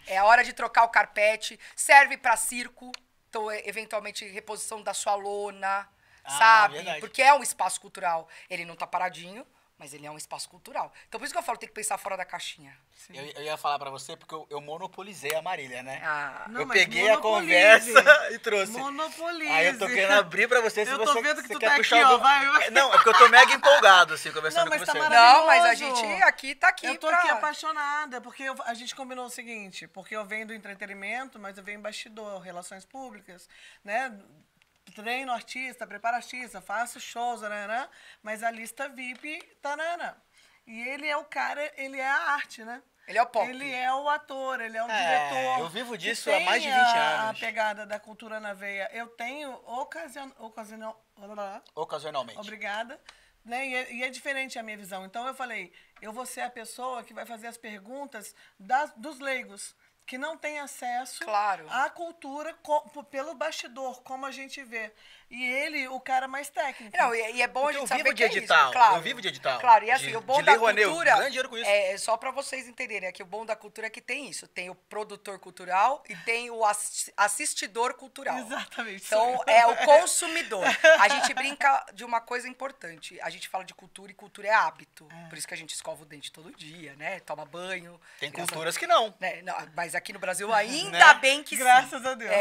É a hora de trocar o carpete, serve para circo. Então, eventualmente, reposição da sua lona, sabe? Verdade. Porque é um espaço cultural. Ele não tá paradinho, mas ele é um espaço cultural. Então, por isso que eu falo, tem que pensar fora da caixinha. Eu ia falar pra você, porque eu monopolizei a Marília, né? Não, eu peguei a conversa e trouxe. Monopolize. Aí eu tô querendo abrir pra você, se eu você tô vendo que você tu quer tá puxar aqui, algum... vai. Não, é porque eu tô mega empolgado, assim, conversando com você. Não, mas a gente aqui tá aqui Eu tô aqui apaixonada, porque a gente combinou o seguinte, porque eu venho do entretenimento, mas eu venho em bastidor, relações públicas, né? Treino artista, preparo artista, faço shows, mas a lista VIP, E ele é o cara, ele é a arte, né? Ele é o pop. Ele é o ator, ele é o diretor. Eu vivo disso há mais de 20 anos. A pegada da cultura na veia. Eu tenho ocasionalmente. Obrigada. Né? E é diferente a minha visão. Então eu falei, eu vou ser a pessoa que vai fazer as perguntas dos leigos, que não tem acesso à cultura pelo bastidor, como a gente vê. E ele, o cara mais técnico. Não, e é bom a gente saber que é isso. Claro. Eu vivo de edital. Claro, e assim, o bom da cultura... Ganho dinheiro com isso. É só pra vocês entenderem, é que o bom da cultura é que tem isso. Tem o produtor cultural e tem o assistidor cultural. Exatamente. Então, é o consumidor. A gente brinca de uma coisa importante. A gente fala de cultura e cultura é hábito. Por isso que a gente escova o dente todo dia, né? Toma banho. Tem culturas que não. Né? Não, mas aqui no Brasil ainda bem que Graças a Deus.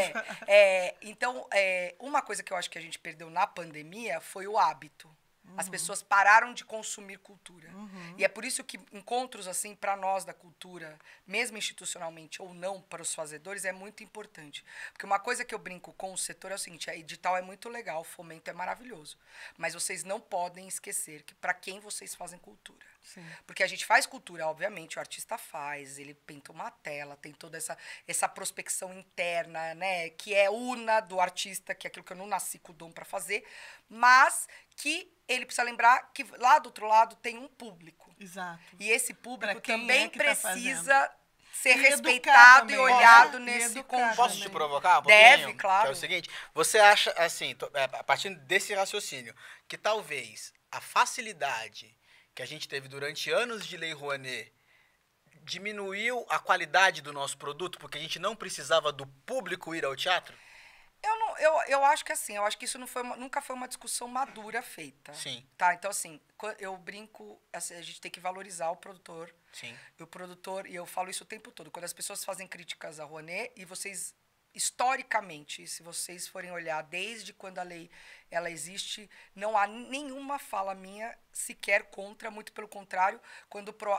Então, uma coisa que eu acho que a gente perdeu na pandemia foi o hábito. As pessoas pararam de consumir cultura. E é por isso que encontros, assim, para nós da cultura, mesmo institucionalmente ou não, para os fazedores, é muito importante. Porque uma coisa que eu brinco com o setor é o seguinte, a edital é muito legal, o fomento é maravilhoso. Mas vocês não podem esquecer que para quem vocês fazem cultura. Sim. Porque a gente faz cultura, obviamente, o artista faz, ele pinta uma tela, tem toda essa prospecção interna, né, que é una do artista, que é aquilo que eu não nasci com o dom para fazer, mas que ele precisa lembrar que lá do outro lado tem um público. Exato. E esse público quem também é que tá precisa ser E educar respeitado também. e olhado E nesse educar conjunto. Posso te provocar um Deve, pouquinho? claro. Que é o seguinte, você acha, assim, a partir desse raciocínio, que talvez a facilidade que a gente teve durante anos de Lei Rouanet diminuiu a qualidade do nosso produto, porque a gente não precisava do público ir ao teatro? Eu acho que assim, eu acho que isso nunca foi uma discussão madura feita. Sim. Tá, então assim, eu brinco, assim, a gente tem que valorizar o produtor. Sim. O produtor, e eu falo isso o tempo todo, quando as pessoas fazem críticas à Rouanet, e vocês, historicamente, se vocês forem olhar desde quando a lei ela existe, não há nenhuma fala minha sequer contra, muito pelo contrário,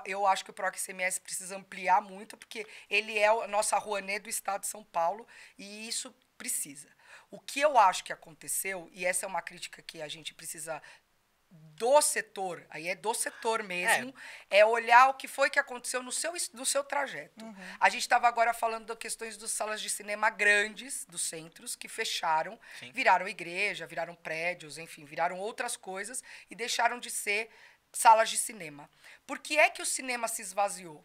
eu acho que o PROAC-ICMS precisa ampliar muito, porque ele é a nossa Rouanet do Estado de São Paulo, e isso precisa. O que eu acho que aconteceu, e essa é uma crítica que a gente precisa do setor, aí é do setor mesmo, é olhar o que foi que aconteceu no seu trajeto. A gente estava agora falando de questões das salas de cinema grandes, dos centros, que fecharam, Sim. viraram igreja, viraram prédios, enfim, viraram outras coisas e deixaram de ser salas de cinema. Por que é que o cinema se esvaziou?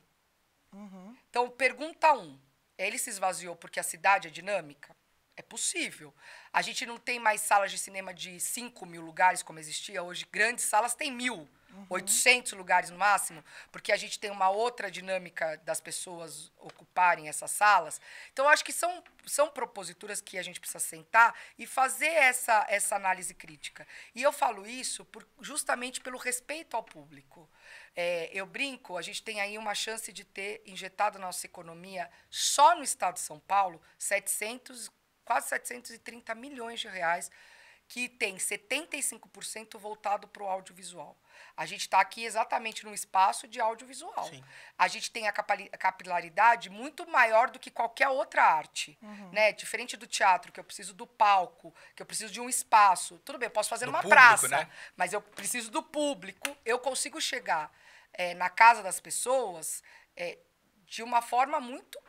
Então, pergunta 1. Ele se esvaziou porque a cidade é dinâmica? É possível. A gente não tem mais salas de cinema de 5 mil lugares, como existia. Hoje, grandes salas têm 1.000, 800 lugares no máximo, porque a gente tem uma outra dinâmica das pessoas ocuparem essas salas. Então, eu acho que são proposituras que a gente precisa sentar e fazer essa análise crítica. E eu falo isso justamente pelo respeito ao público. Eu brinco, a gente tem aí uma chance de ter injetado na nossa economia, só no estado de São Paulo, quase 730 milhões de reais, que tem 75% voltado para o audiovisual. A gente está aqui exatamente no espaço de audiovisual. Sim. A gente tem a capilaridade muito maior do que qualquer outra arte. Né? Diferente do teatro, que eu preciso do palco, que eu preciso de um espaço. Tudo bem, eu posso fazer Do numa público, praça, né? mas eu preciso do público. Eu consigo chegar na casa das pessoas de uma forma muito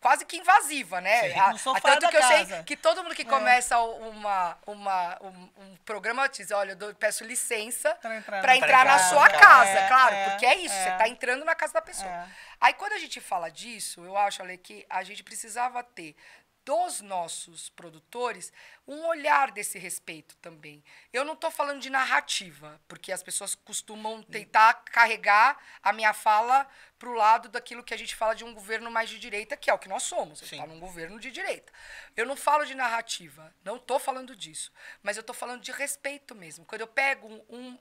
quase que invasiva, né? No sofá Tanto da que eu casa. sei que todo mundo que começa um programa diz, olha, eu peço licença para entrar na casa. sua casa, claro, porque é isso, você está entrando na casa da pessoa. Aí, quando a gente fala disso, eu acho, Ale, que a gente precisava ter dos nossos produtores um olhar desse respeito também. Eu não estou falando de narrativa, porque as pessoas costumam tentar carregar a minha fala para o lado daquilo que a gente fala de um governo mais de direita, que é o que nós somos. A gente está num governo de direita. Eu não falo de narrativa, não estou falando disso, mas eu estou falando de respeito mesmo. Quando eu pego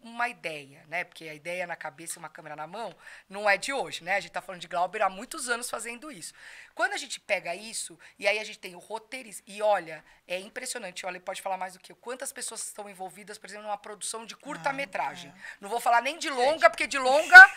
uma ideia, né, porque a ideia na cabeça e uma câmera na mão não é de hoje, né? A gente está falando de Glauber há muitos anos fazendo isso. Quando a gente pega isso, e aí a gente tem o roteirista, e olha, é impressionante, olha, ele pode falar mais do que eu. Quantas pessoas estão envolvidas, por exemplo, numa produção de curta-metragem? Não vou falar nem de longa, porque de longa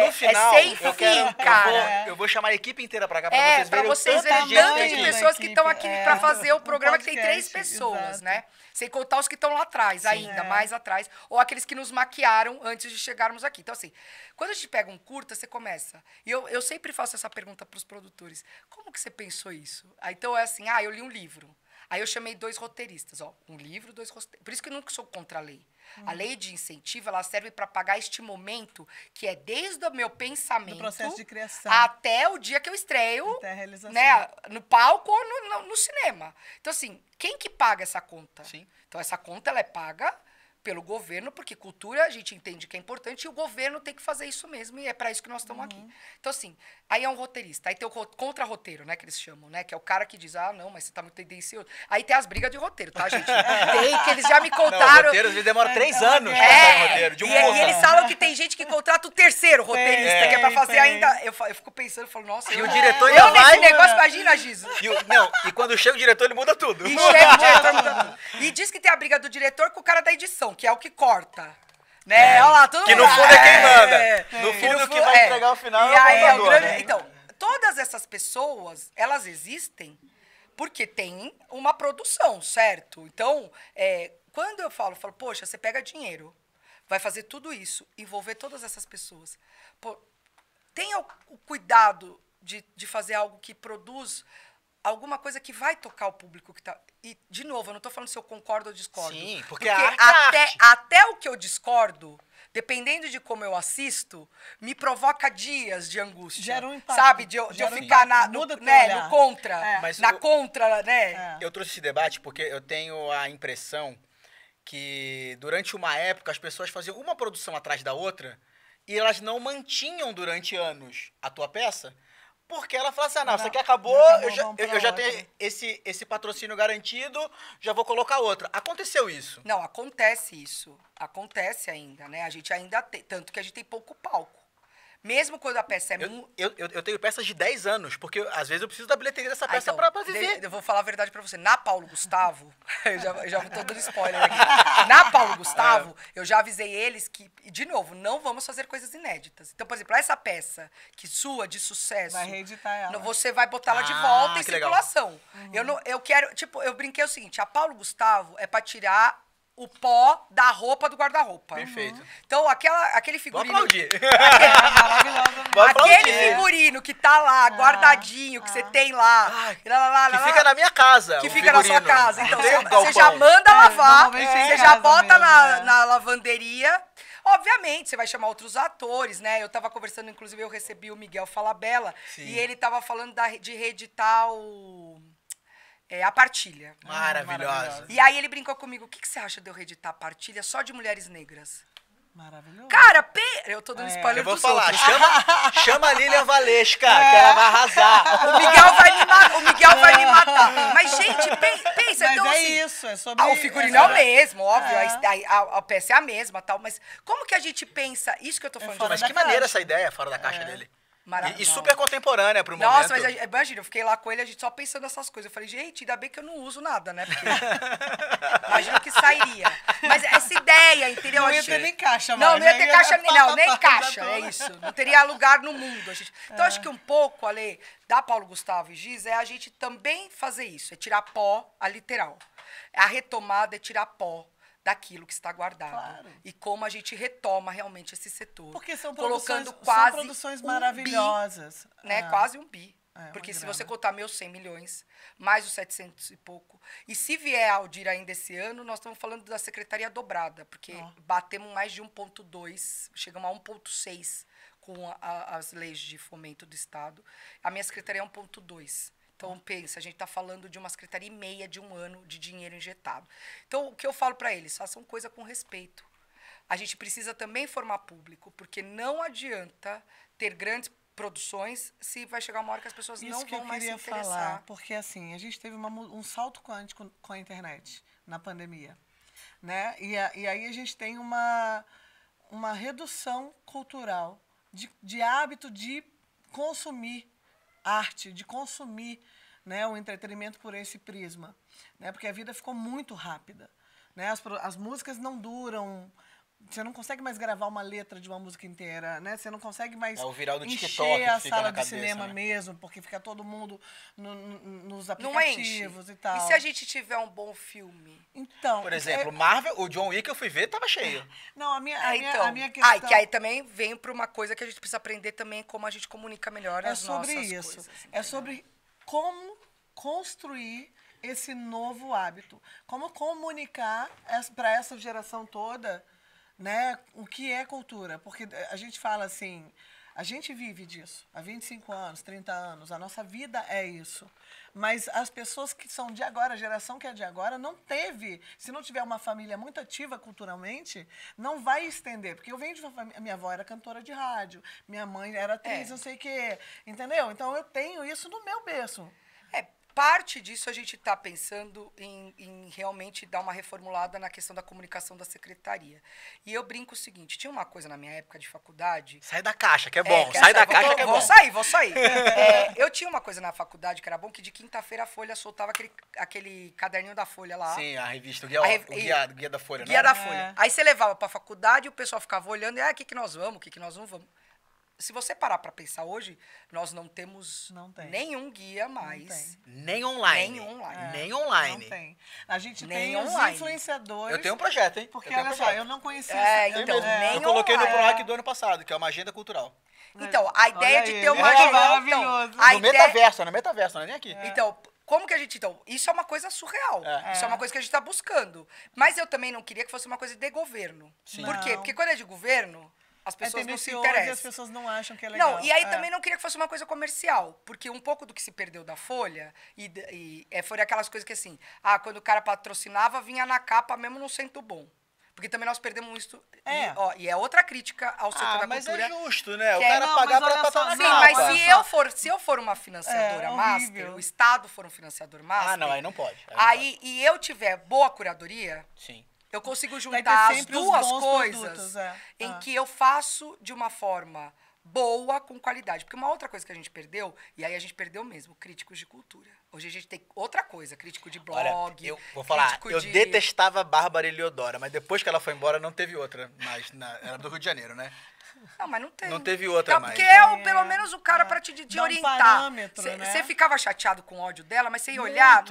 No final, é sem fim, cara. eu vou chamar a equipe inteira pra cá pra vocês verem o verem tanto tanto de de gente. pessoas que estão aqui para fazer o programa, que tem podcast, 3 pessoas, exato. né? Sem contar os que estão lá atrás, ainda mais atrás, ou aqueles que nos maquiaram antes de chegarmos aqui. Então, assim, quando a gente pega um curta, você começa. E eu sempre faço essa pergunta para os produtores: como que você pensou isso? Aí, então, é assim, eu li um livro. Aí eu chamei 2 roteiristas, um livro, 2 roteiristas. Por isso que eu nunca sou contra a lei. A lei de incentivo, ela serve para pagar este momento, que é desde o meu pensamento... Do processo de criação. Até o dia que eu estreio, Até a realização. né, no palco ou no cinema. Então, assim, quem que paga essa conta? Sim. Então, essa conta, ela é paga pelo governo, porque cultura a gente entende que é importante, e o governo tem que fazer isso mesmo, e é para isso que nós estamos aqui. Então, assim, aí é um roteirista, aí tem o contra-roteiro, né, que eles chamam, né, que é o cara que diz, não, mas você tá muito tendencioso. Aí tem as brigas de roteiro, tá, gente? Tem, que eles já me Não, o contaram... roteiro às vezes demora 3 anos pra sair um roteiro. De um e curta. eles falam que tem gente que contrata o 3º roteirista, que é pra fazer tem. ainda... Eu fico pensando, eu falo, nossa... E o diretor ainda eu nesse vai... negócio, imagina, Giso. E quando chega o diretor, ele muda tudo. E chega o diretor mudando tudo. E diz que tem a briga do diretor com o cara da edição. produção, que é o que corta. Né? Olha lá, todo que mundo... no fundo é quem manda. No fundo, o que vai entregar o final e é o aí, contador, grande... né? Então, todas essas pessoas, elas existem porque tem uma produção, certo? Então, quando eu falo, poxa, você pega dinheiro, vai fazer tudo isso, envolver todas essas pessoas. Pô, tenha o cuidado de fazer algo que produz alguma coisa que vai tocar o público que tá. E, de novo, eu não estou falando se eu concordo ou discordo. Sim, porque a arte é arte. Até o que eu discordo, dependendo de como eu assisto, me provoca dias de angústia. Gera um impacto. Sabe? De eu ficar no contra. Contra, né? Eu trouxe esse debate porque eu tenho a impressão que durante uma época as pessoas faziam uma produção atrás da outra e elas não mantinham durante anos a tua peça. Porque ela fala assim, não, isso aqui acabou, eu já tenho esse patrocínio garantido, já vou colocar outra. Aconteceu isso? Não, acontece isso. Acontece ainda, né? A gente ainda tem, tanto que a gente tem pouco palco. Mesmo quando a peça é... Eu tenho peças de 10 anos, porque às vezes eu preciso da bilheteria dessa peça pra viver. Eu vou falar a verdade pra você. Na Paulo Gustavo, eu já tô dando spoiler aqui. Na Paulo Gustavo, eu já avisei eles que, de novo, não vamos fazer coisas inéditas. Então, por exemplo, essa peça que sua, de sucesso... Vai reeditar ela. Você vai botar ela de volta em circulação. Legal. Eu quero... Tipo, eu brinquei o seguinte, a Paulo Gustavo é pra tirar o pó da roupa do guarda-roupa. Perfeito. Então, aquele figurino... Vou aplaudir. Aquele figurino que tá lá, guardadinho, que você tem lá. Que fica na minha casa. Que fica na sua casa. Então, Tem você já manda lavar, você já bota mesmo, na lavanderia. Obviamente, você vai chamar outros atores, né? Eu tava conversando, inclusive, eu recebi o Miguel Falabella. Sim. E ele tava falando de reeditar a partilha. Maravilhosa. E aí ele brincou comigo, o que você acha de eu reeditar a partilha só de mulheres negras? Maravilhoso. Cara, eu tô dando spoiler Eu vou dos falar, outros. chama a Lilian Valesca, que ela vai arrasar. O Miguel vai me matar. Mas, gente, pensa. Mas então, é assim, isso, é sobre... o figurino é o mesmo, óbvio. A peça é a mesma, tal. Mas como que a gente pensa... Isso que eu tô falando. Mas que maneira essa ideia fora da caixa dele. Maravilhoso. E super contemporânea pro momento. Nossa, mas imagina, eu fiquei lá com ele, a gente só pensando nessas coisas. Eu falei, gente, ainda bem que eu não uso nada, né? Porque imagina que sairia. Mas essa ideia, entendeu? Não ia ter nem caixa, não ia ter caixa, nem tá caixa, é isso. Não teria lugar no mundo. Então, acho que um pouco, Ale, da Paulo Gustavo e Giz, é a gente também fazer isso. É tirar pó, a literal. A retomada é tirar pó daquilo que está guardado. Claro. E como a gente retoma realmente esse setor. Porque são produções maravilhosas. Né? Quase um bi. Porque se você contar meus 100 milhões, mais os 700 e pouco, e se vier a Aldir ainda esse ano, nós estamos falando da secretaria dobrada, porque batemos mais de 1,2, chegamos a 1,6 com as leis de fomento do Estado. A minha secretaria é 1,2. Então, pensa, a gente está falando de uma secretaria e meia de um ano de dinheiro injetado. Então, o que eu falo para eles? Façam coisa com respeito. A gente precisa também formar público, porque não adianta ter grandes produções se vai chegar uma hora que as pessoas não vão mais se interessar. Falar, porque, assim, a gente teve um salto quântico com a internet na pandemia, né? E aí a gente tem uma redução cultural de hábito de consumir arte, de consumir, né, o entretenimento por esse prisma, né, porque a vida ficou muito rápida, né, as músicas não duram, você não consegue mais gravar uma letra de uma música inteira, né, você não consegue mais o viral do encher TikTok a fica sala na de cabeça, cinema, né? mesmo, porque fica todo mundo nos não aplicativos enche. E tal. E se a gente tiver um bom filme? Então, por exemplo, Marvel, o John Wick eu fui ver, tava cheio. Não, a minha questão... e que aí também vem para uma coisa que a gente precisa aprender também, como a gente comunica melhor as nossas coisas. É sobre como construir esse novo hábito. Como comunicar para essa geração toda, né, o que é cultura. Porque a gente fala assim, a gente vive disso há 25 anos, 30 anos, a nossa vida é isso. Mas as pessoas que são de agora, a geração que é de agora, não teve, se não tiver uma família muito ativa culturalmente, não vai estender. Porque eu venho de uma família, minha avó era cantora de rádio, minha mãe era atriz, não sei o quê, entendeu? Então eu tenho isso no meu berço. parte disso a gente está pensando em realmente dar uma reformulada na questão da comunicação da secretaria. E eu brinco o seguinte, tinha uma coisa na minha época de faculdade... Sai da caixa, que é bom. Sai da caixa, que é bom. Vou sair. Eu tinha uma coisa na faculdade que era bom, que de quinta-feira a Folha soltava aquele caderninho da Folha lá. Sim, a revista, o guia da Folha, né? Guia da Folha. Aí você levava pra faculdade e o pessoal ficava olhando, e o que nós vamos, o que nós não vamos. Se você parar para pensar hoje, nós não temos nenhum guia mais. Nem online. Nem online. Não tem. A gente Nem tem online. os influenciadores. Eu tenho um projeto, hein? Porque, olha só, eu não conhecia então, nem eu coloquei no online. PROAC do ano passado, que é uma agenda cultural. Então, a ideia de ter uma maravilhoso. No metaverso, não é nem aqui. Então, como que a gente... Então, isso é uma coisa surreal. Isso é uma coisa que a gente está buscando. Mas eu também não queria que fosse uma coisa de governo. Sim. Por quê? Porque quando é de governo, as pessoas não se interessam. E as pessoas não acham que é legal. Não, e aí também não queria que fosse uma coisa comercial, porque um pouco do que se perdeu da Folha, foram aquelas coisas que assim, quando o cara patrocinava, vinha na capa mesmo no centro bom. Porque também nós perdemos isso. E é outra crítica ao setor da mas cultura. é justo, né? O que cara pagar pra estar na Sim, capa. mas se eu for uma financiadora master, horrível. o Estado for um financiador master... não, aí não pode. E eu tiver boa curadoria... Sim. Eu consigo Vai juntar ter as sempre os duas bons coisas produtos, em que eu faço de uma forma boa, com qualidade. Porque uma outra coisa que a gente perdeu, e aí a gente perdeu mesmo, críticos de cultura. Hoje a gente tem outra coisa, crítico de blog. Olha, eu vou falar, eu detestava a Bárbara Eliodora, mas depois que ela foi embora, não teve outra mais. Era do Rio de Janeiro, né? Não, mas não tem. Não teve outra mais. Porque pelo menos o cara pra te Dá um orientar. parâmetro, Você né? ficava chateado com o ódio dela, mas você ia olhar,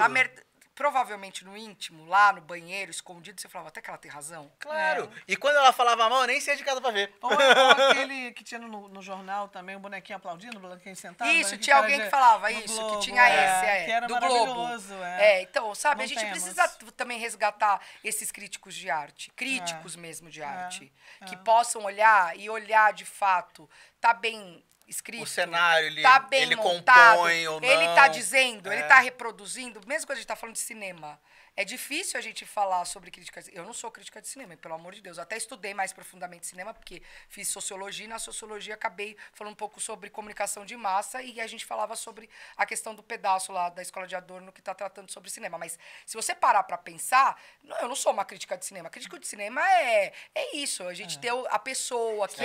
provavelmente no íntimo, lá no banheiro, escondido, você falava até que ela tem razão. Claro. E quando ela falava mal, eu nem saía de casa pra ver. Ou aquele que tinha no jornal também, o bonequinho aplaudindo, o bonequinho sentado. Isso, tinha alguém que falava isso, Globo, que tinha esse, que era do maravilhoso. Globo. Então, sabe, a gente precisa também resgatar esses críticos de arte, críticos mesmo de arte, que possam olhar de fato, tá bem escrito, o cenário, ele montado, compõe ou não. ele tá dizendo, ele tá reproduzindo, mesmo quando a gente tá falando de cinema. É difícil a gente falar sobre crítica. Eu não sou crítica de cinema, pelo amor de Deus. Eu até estudei mais profundamente cinema, porque fiz sociologia, e na sociologia acabei falando um pouco sobre comunicação de massa, e a gente falava sobre a questão do pedaço lá da Escola de Adorno, que está tratando sobre cinema. Mas se você parar para pensar, eu não sou uma crítica de cinema. Crítica de cinema é isso, a gente ter a pessoa que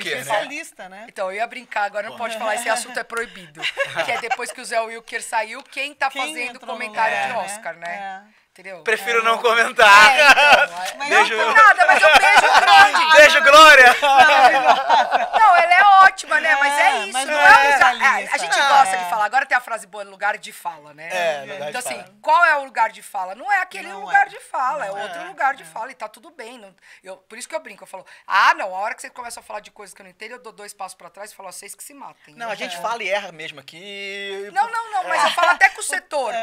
especialista, né? Então, eu ia brincar, agora não pode falar, esse assunto é proibido. Que é depois que o Zé Wilker saiu, quem tá fazendo comentário de Oscar, né? Entendeu? Prefiro não comentar. Beijo. Não, nada, mas eu beijo grande. Beijo, Glória. Não, ela é ótima, né? Mas é isso. Mas não é a gente gosta de falar. Agora tem a frase boa, lugar de fala, né? Então, assim, qual é o lugar de fala? Não é aquele lugar de fala, é outro lugar de fala. E tá tudo bem. Por isso que eu brinco. Eu falo, não, a hora que você começa a falar de coisas que eu não entendo, eu dou 2 passos pra trás e falo, vocês que se matem. Não, a gente fala e erra mesmo aqui. Não, mas eu falo até com o setor.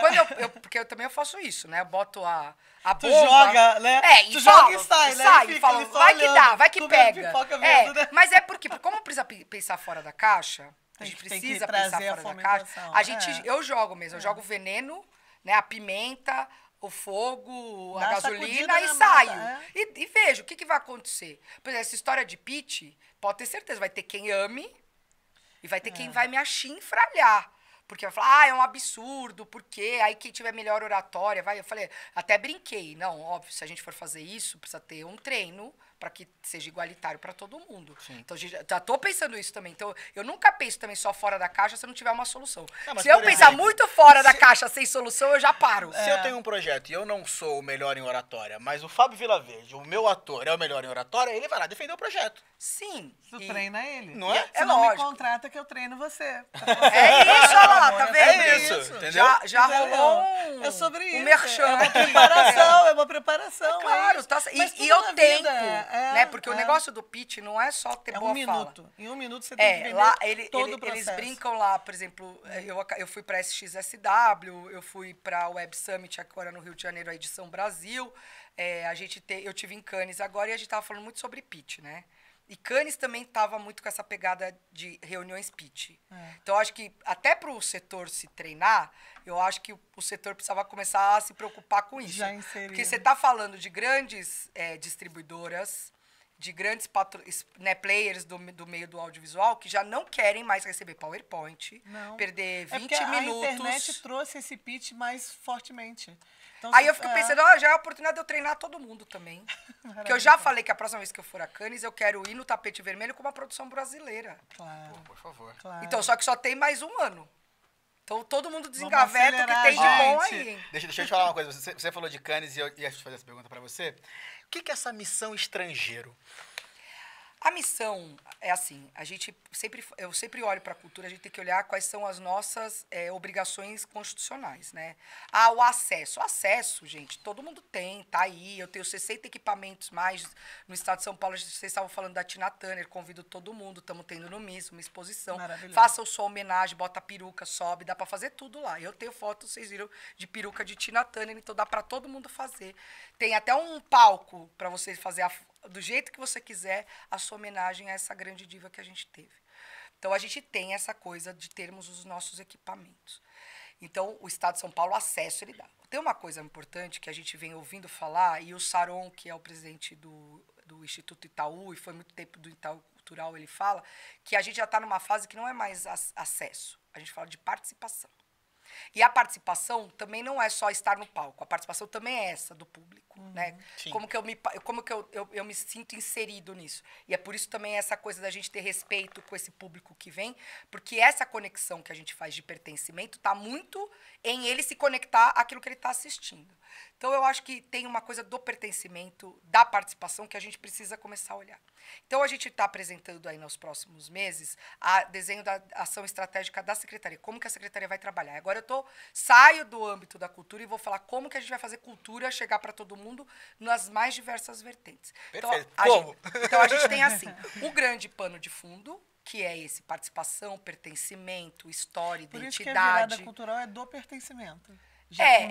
Porque eu também faço isso, né? Eu boto a tu bomba. joga, né? Tu joga e sai, né? Sai, e fala, vai que dá, vai que pega. Mesmo, né? Mas é porque, como precisa pensar fora da caixa, a gente tem precisa que pensar trazer fora da caixa. Eu jogo mesmo, eu jogo veneno, né? A pimenta, o fogo, a gasolina e saio. E vejo o que vai acontecer. Por exemplo, essa história de pitch, pode ter certeza, vai ter quem ame e vai ter quem vai me achinfralhar. Porque vai falar, é um absurdo, por quê? Aí quem tiver melhor oratória, vai. Eu falei, até brinquei. Não, óbvio, se a gente for fazer isso, precisa ter um treino para que seja igualitário para todo mundo. Sim. Então, já tô pensando isso também. Então, eu nunca penso também só fora da caixa se eu não tiver uma solução. Se eu pensar muito fora da caixa sem solução, eu já paro. Se eu tenho um projeto e eu não sou o melhor em oratória, mas o Fábio Vilaverde, o meu ator, é o melhor em oratória, ele vai lá defender o projeto. Sim. Tu treina ele. Não é? Você não me contrata que eu treino você. É isso, olha lá, tá vendo? É isso, entendeu? Já rolou É sobre isso. Um merchan. É uma preparação. Claro, tá, e eu tempo, né? Porque o negócio do pitch não é só ter boa fala. Em 1 minuto você tem que vender todo o processo. Eles brincam lá, por exemplo, eu fui pra SXSW, eu fui pra Web Summit agora no Rio de Janeiro, a edição Brasil. Eu tive em Cannes agora e a gente tava falando muito sobre pitch, né? E Cannes também estava muito com essa pegada de reuniões pitch. Então, eu acho que até para o setor se treinar, eu acho que o setor precisava começar a se preocupar com isso. Já inseriu. Porque você está falando de grandes distribuidoras, de grandes players do meio do audiovisual que já não querem mais receber PowerPoint, perder 20 minutos. A internet trouxe esse pitch mais fortemente. Então, aí eu fico pensando, já é a oportunidade de eu treinar todo mundo também. Porque eu já falei que a próxima vez que eu for a Cannes, eu quero ir no tapete vermelho com uma produção brasileira. Claro. Por favor. Claro. Então, só que só tem mais um ano. Então, todo mundo desengaveta o que tem de bom aí, hein? Deixa eu te falar uma coisa. Você falou de Cannes e eu ia fazer essa pergunta pra você. O que é essa missão estrangeiro? A missão é assim, eu sempre olho para a cultura, a gente tem que olhar quais são as nossas obrigações constitucionais, né? O acesso. O acesso, gente, todo mundo tem, tá aí. Eu tenho 60 equipamentos mais no estado de São Paulo. Vocês estavam falando da Tina Turner, convido todo mundo, estamos tendo no MIS, uma exposição. Faça o sua homenagem, bota a peruca, sobe, dá para fazer tudo lá. Eu tenho foto, vocês viram, de peruca de Tina Turner, então dá para todo mundo fazer. Tem até um palco para você fazer do jeito que você quiser a sua homenagem a essa grande diva que a gente teve. Então, a gente tem essa coisa de termos os nossos equipamentos. Então, o Estado de São Paulo, acesso ele dá. Tem uma coisa importante que a gente vem ouvindo falar, e o Saron, que é o presidente do Instituto Itaú, e foi muito tempo do Itaú Cultural, ele fala, que a gente já está numa fase que não é mais acesso, a gente fala de participação. E a participação também não é só estar no palco, a participação também é essa, do público, né? Sim. Como que eu me sinto inserido nisso. E é por isso também essa coisa da gente ter respeito com esse público que vem, porque essa conexão que a gente faz de pertencimento está muito em ele se conectar àquilo que ele está assistindo. Então, eu acho que tem uma coisa do pertencimento, da participação, que a gente precisa começar a olhar. Então, a gente está apresentando aí nos próximos meses a desenho da ação estratégica da Secretaria, como que a Secretaria vai trabalhar. Agora, saio do âmbito da cultura e vou falar como que a gente vai fazer cultura chegar para todo mundo nas mais diversas vertentes. Perfeito. Então, a gente tem assim, o grande pano de fundo, que é esse, participação, pertencimento, história, Por identidade. Isso que a virada cultural é do pertencimento.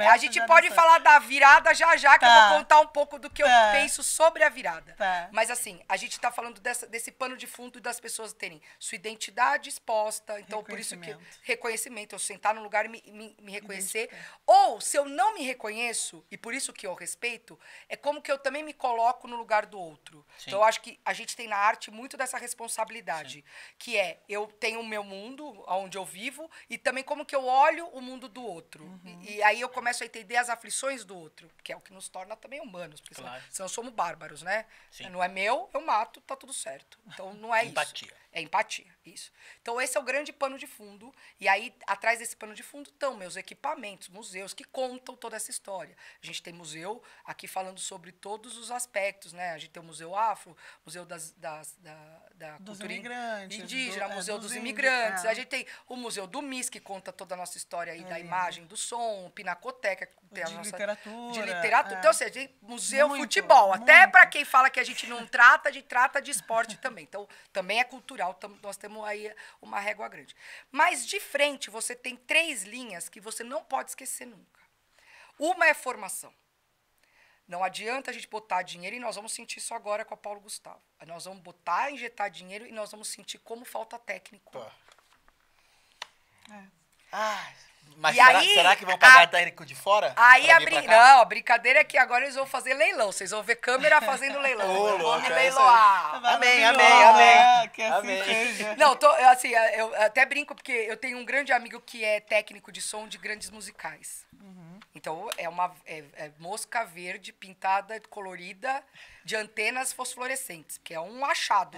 A gente pode falar da virada já, que eu vou contar um pouco do que eu penso sobre a virada. Mas, assim, a gente está falando desse pano de fundo das pessoas terem sua identidade exposta. Então, por isso que reconhecimento, eu sentar num lugar e me reconhecer. Ou, se eu não me reconheço, e por isso que eu respeito, é como que eu também me coloco no lugar do outro. Sim. Então, eu acho que a gente tem na arte muito dessa responsabilidade, sim, que é, eu tenho o meu mundo, onde eu vivo, e também como que eu olho o mundo do outro. E aí eu começo a entender as aflições do outro, que é o que nos torna também humanos, porque senão somos bárbaros, né? Sim. Não é meu, eu mato, tá tudo certo. Então, não é empatia. Isso. É empatia, isso. Então, esse é o grande pano de fundo. E aí, atrás desse pano de fundo, estão meus equipamentos, museus, que contam toda essa história. A gente tem museu aqui falando sobre todos os aspectos, né? A gente tem o Museu Afro, Museu da Cultura Indígena, Museu dos Imigrantes. A gente tem o Museu do MIS, que conta toda a nossa história aí da imagem, do som, Pinacoteca, que tem a nossa... literatura. De literatura. Então, ou seja, tem museu, futebol. Até para quem fala que a gente não trata, a gente trata de esporte também. Então, também é cultural. Nós temos aí uma régua grande. Mas, de frente, você tem 3 linhas que você não pode esquecer nunca. Uma é formação. Não adianta a gente botar dinheiro, e nós vamos sentir isso agora com a Paulo Gustavo. Nós vamos botar, injetar dinheiro, e nós vamos sentir como falta técnico. Mas será que vão pagar técnico de fora? Aí a brincadeira é que agora eles vão fazer leilão. Vocês vão ver câmera fazendo leilão. Vão me leiloar. Amém. Não, assim, eu até brinco, porque eu tenho um grande amigo que é técnico de som de grandes musicais. Então, é uma mosca verde pintada, colorida, de antenas fosforescentes, que é um achado.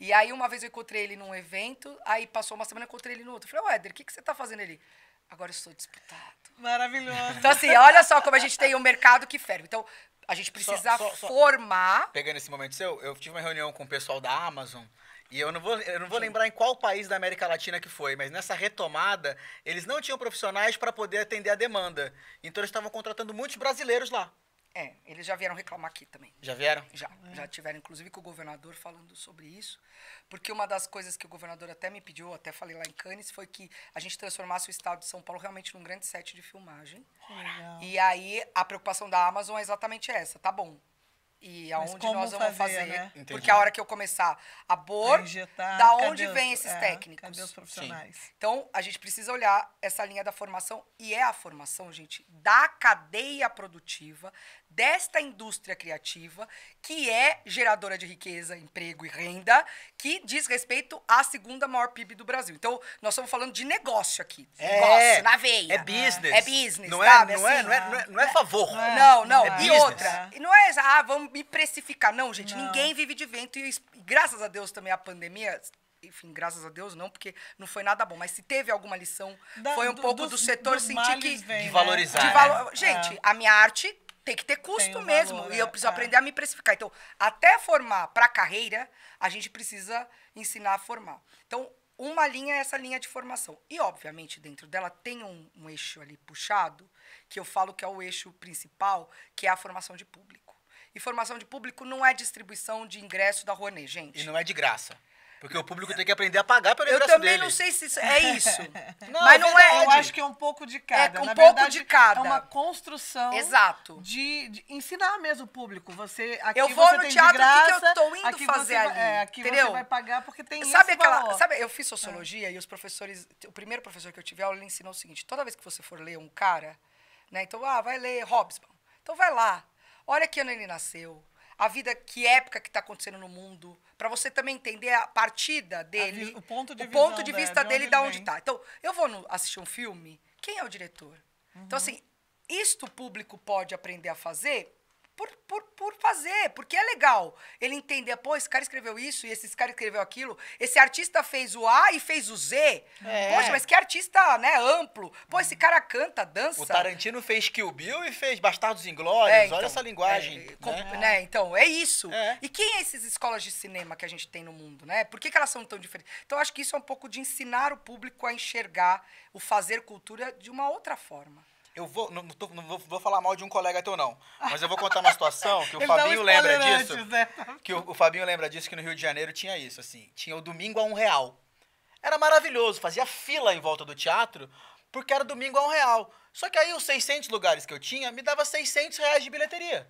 E aí, uma vez eu encontrei ele num evento, aí passou uma semana, eu encontrei ele no outro. Eu falei, Éder, o que você tá fazendo ali? Agora eu estou disputado. Maravilhoso. Então, assim, olha só como a gente tem um mercado que ferve. Então, a gente precisa formar... Pegando esse momento seu, eu tive uma reunião com o pessoal da Amazon, e eu não vou lembrar em qual país da América Latina que foi, mas nessa retomada, eles não tinham profissionais para poder atender a demanda. Então, eles estavam contratando muitos brasileiros lá. Eles já vieram reclamar aqui também. Já vieram? Já tiveram, inclusive, com o governador falando sobre isso. Porque uma das coisas que o governador até me pediu, até falei lá em Cannes, foi que a gente transformasse o estado de São Paulo realmente num grande set de filmagem. Legal. E aí, a preocupação da Amazon é exatamente essa. Tá bom, E Mas aonde como nós vamos fazer, né? porque a hora que eu começar a A pôr, injetar, da cadê onde vem esses técnicos? Cadê os profissionais? Então, a gente precisa olhar essa linha da formação, e é a formação, gente, da cadeia produtiva, desta indústria criativa, que é geradora de riqueza, emprego e renda, que diz respeito à segunda maior PIB do Brasil. Então, nós estamos falando de negócio aqui. Negócio, na veia. É business. É business, não sabe? É, não, Assim, não é favor. Não. É E business. outra, e não é, vamos me precificar. Não, gente, Não. ninguém vive de vento. E graças a Deus também a pandemia, enfim, graças a Deus não, porque não foi nada bom. Mas se teve alguma lição, foi um pouco do setor dos sentir males que... vem, de valorizar. né? Gente, a minha arte tem que ter custo Tem um mesmo. valor, E eu é, preciso é. aprender a me precificar. Então, até formar para a carreira, a gente precisa ensinar a formar. Então, uma linha é essa linha de formação. E, obviamente, dentro dela tem um eixo ali puxado, que eu falo que é o eixo principal, que é a formação de público. E formação de público não é distribuição de ingresso da Rouanet, gente. E não é de graça. Porque o público tem que aprender a pagar pelo Eu ingresso também dele. não sei se isso é isso. Não, Mas é não verdade. é. Eu acho que é um pouco de cada. É um Na pouco verdade, de cada. É uma construção Exato. de ensinar mesmo o público. Você, aqui Eu vou você no tem teatro, de graça, o que eu tô indo aqui fazer você vai- ali, aqui entendeu? você vai pagar porque tem Sabe esse aquela. valor. Sabe, eu fiz sociologia e os professores. O primeiro professor que eu tive aula, ele ensinou o seguinte: toda vez que você for ler um cara, né? Então, vai ler Hobsbawm. Então vai lá. Olha que ano ele nasceu. A vida, que época que está acontecendo no mundo, para você também entender a partida dele, o ponto de vista de dele, onde da ele onde vem. está. Então, eu vou assistir um filme, quem é o diretor? Então, assim, isto o público pode aprender a fazer por fazer, porque é legal ele entender, pô, esse cara escreveu isso e esse cara escreveu aquilo, esse artista fez o A e fez o Z. Poxa, mas que artista, né, amplo. Pô, esse cara canta, dança. O Tarantino fez Kill Bill e fez Bastardos Inglórios. Então, Olha essa linguagem. né? Então, é isso. É. E quem é essas escolas de cinema que a gente tem no mundo, né? Por que elas são tão diferentes? Então, eu acho que isso é um pouco de ensinar o público a enxergar o fazer cultura de uma outra forma. Eu vou, não vou falar mal de um colega teu, não. Mas eu vou contar uma situação que o Ele dá um Fabinho lembra spoiler disso. antes, né? Que o Fabinho lembra disso, que no Rio de Janeiro tinha isso, assim. Tinha o domingo a R$1. Era maravilhoso, fazia fila em volta do teatro, porque era domingo a R$1. Só que aí os 600 lugares que eu tinha, me dava R$600 de bilheteria.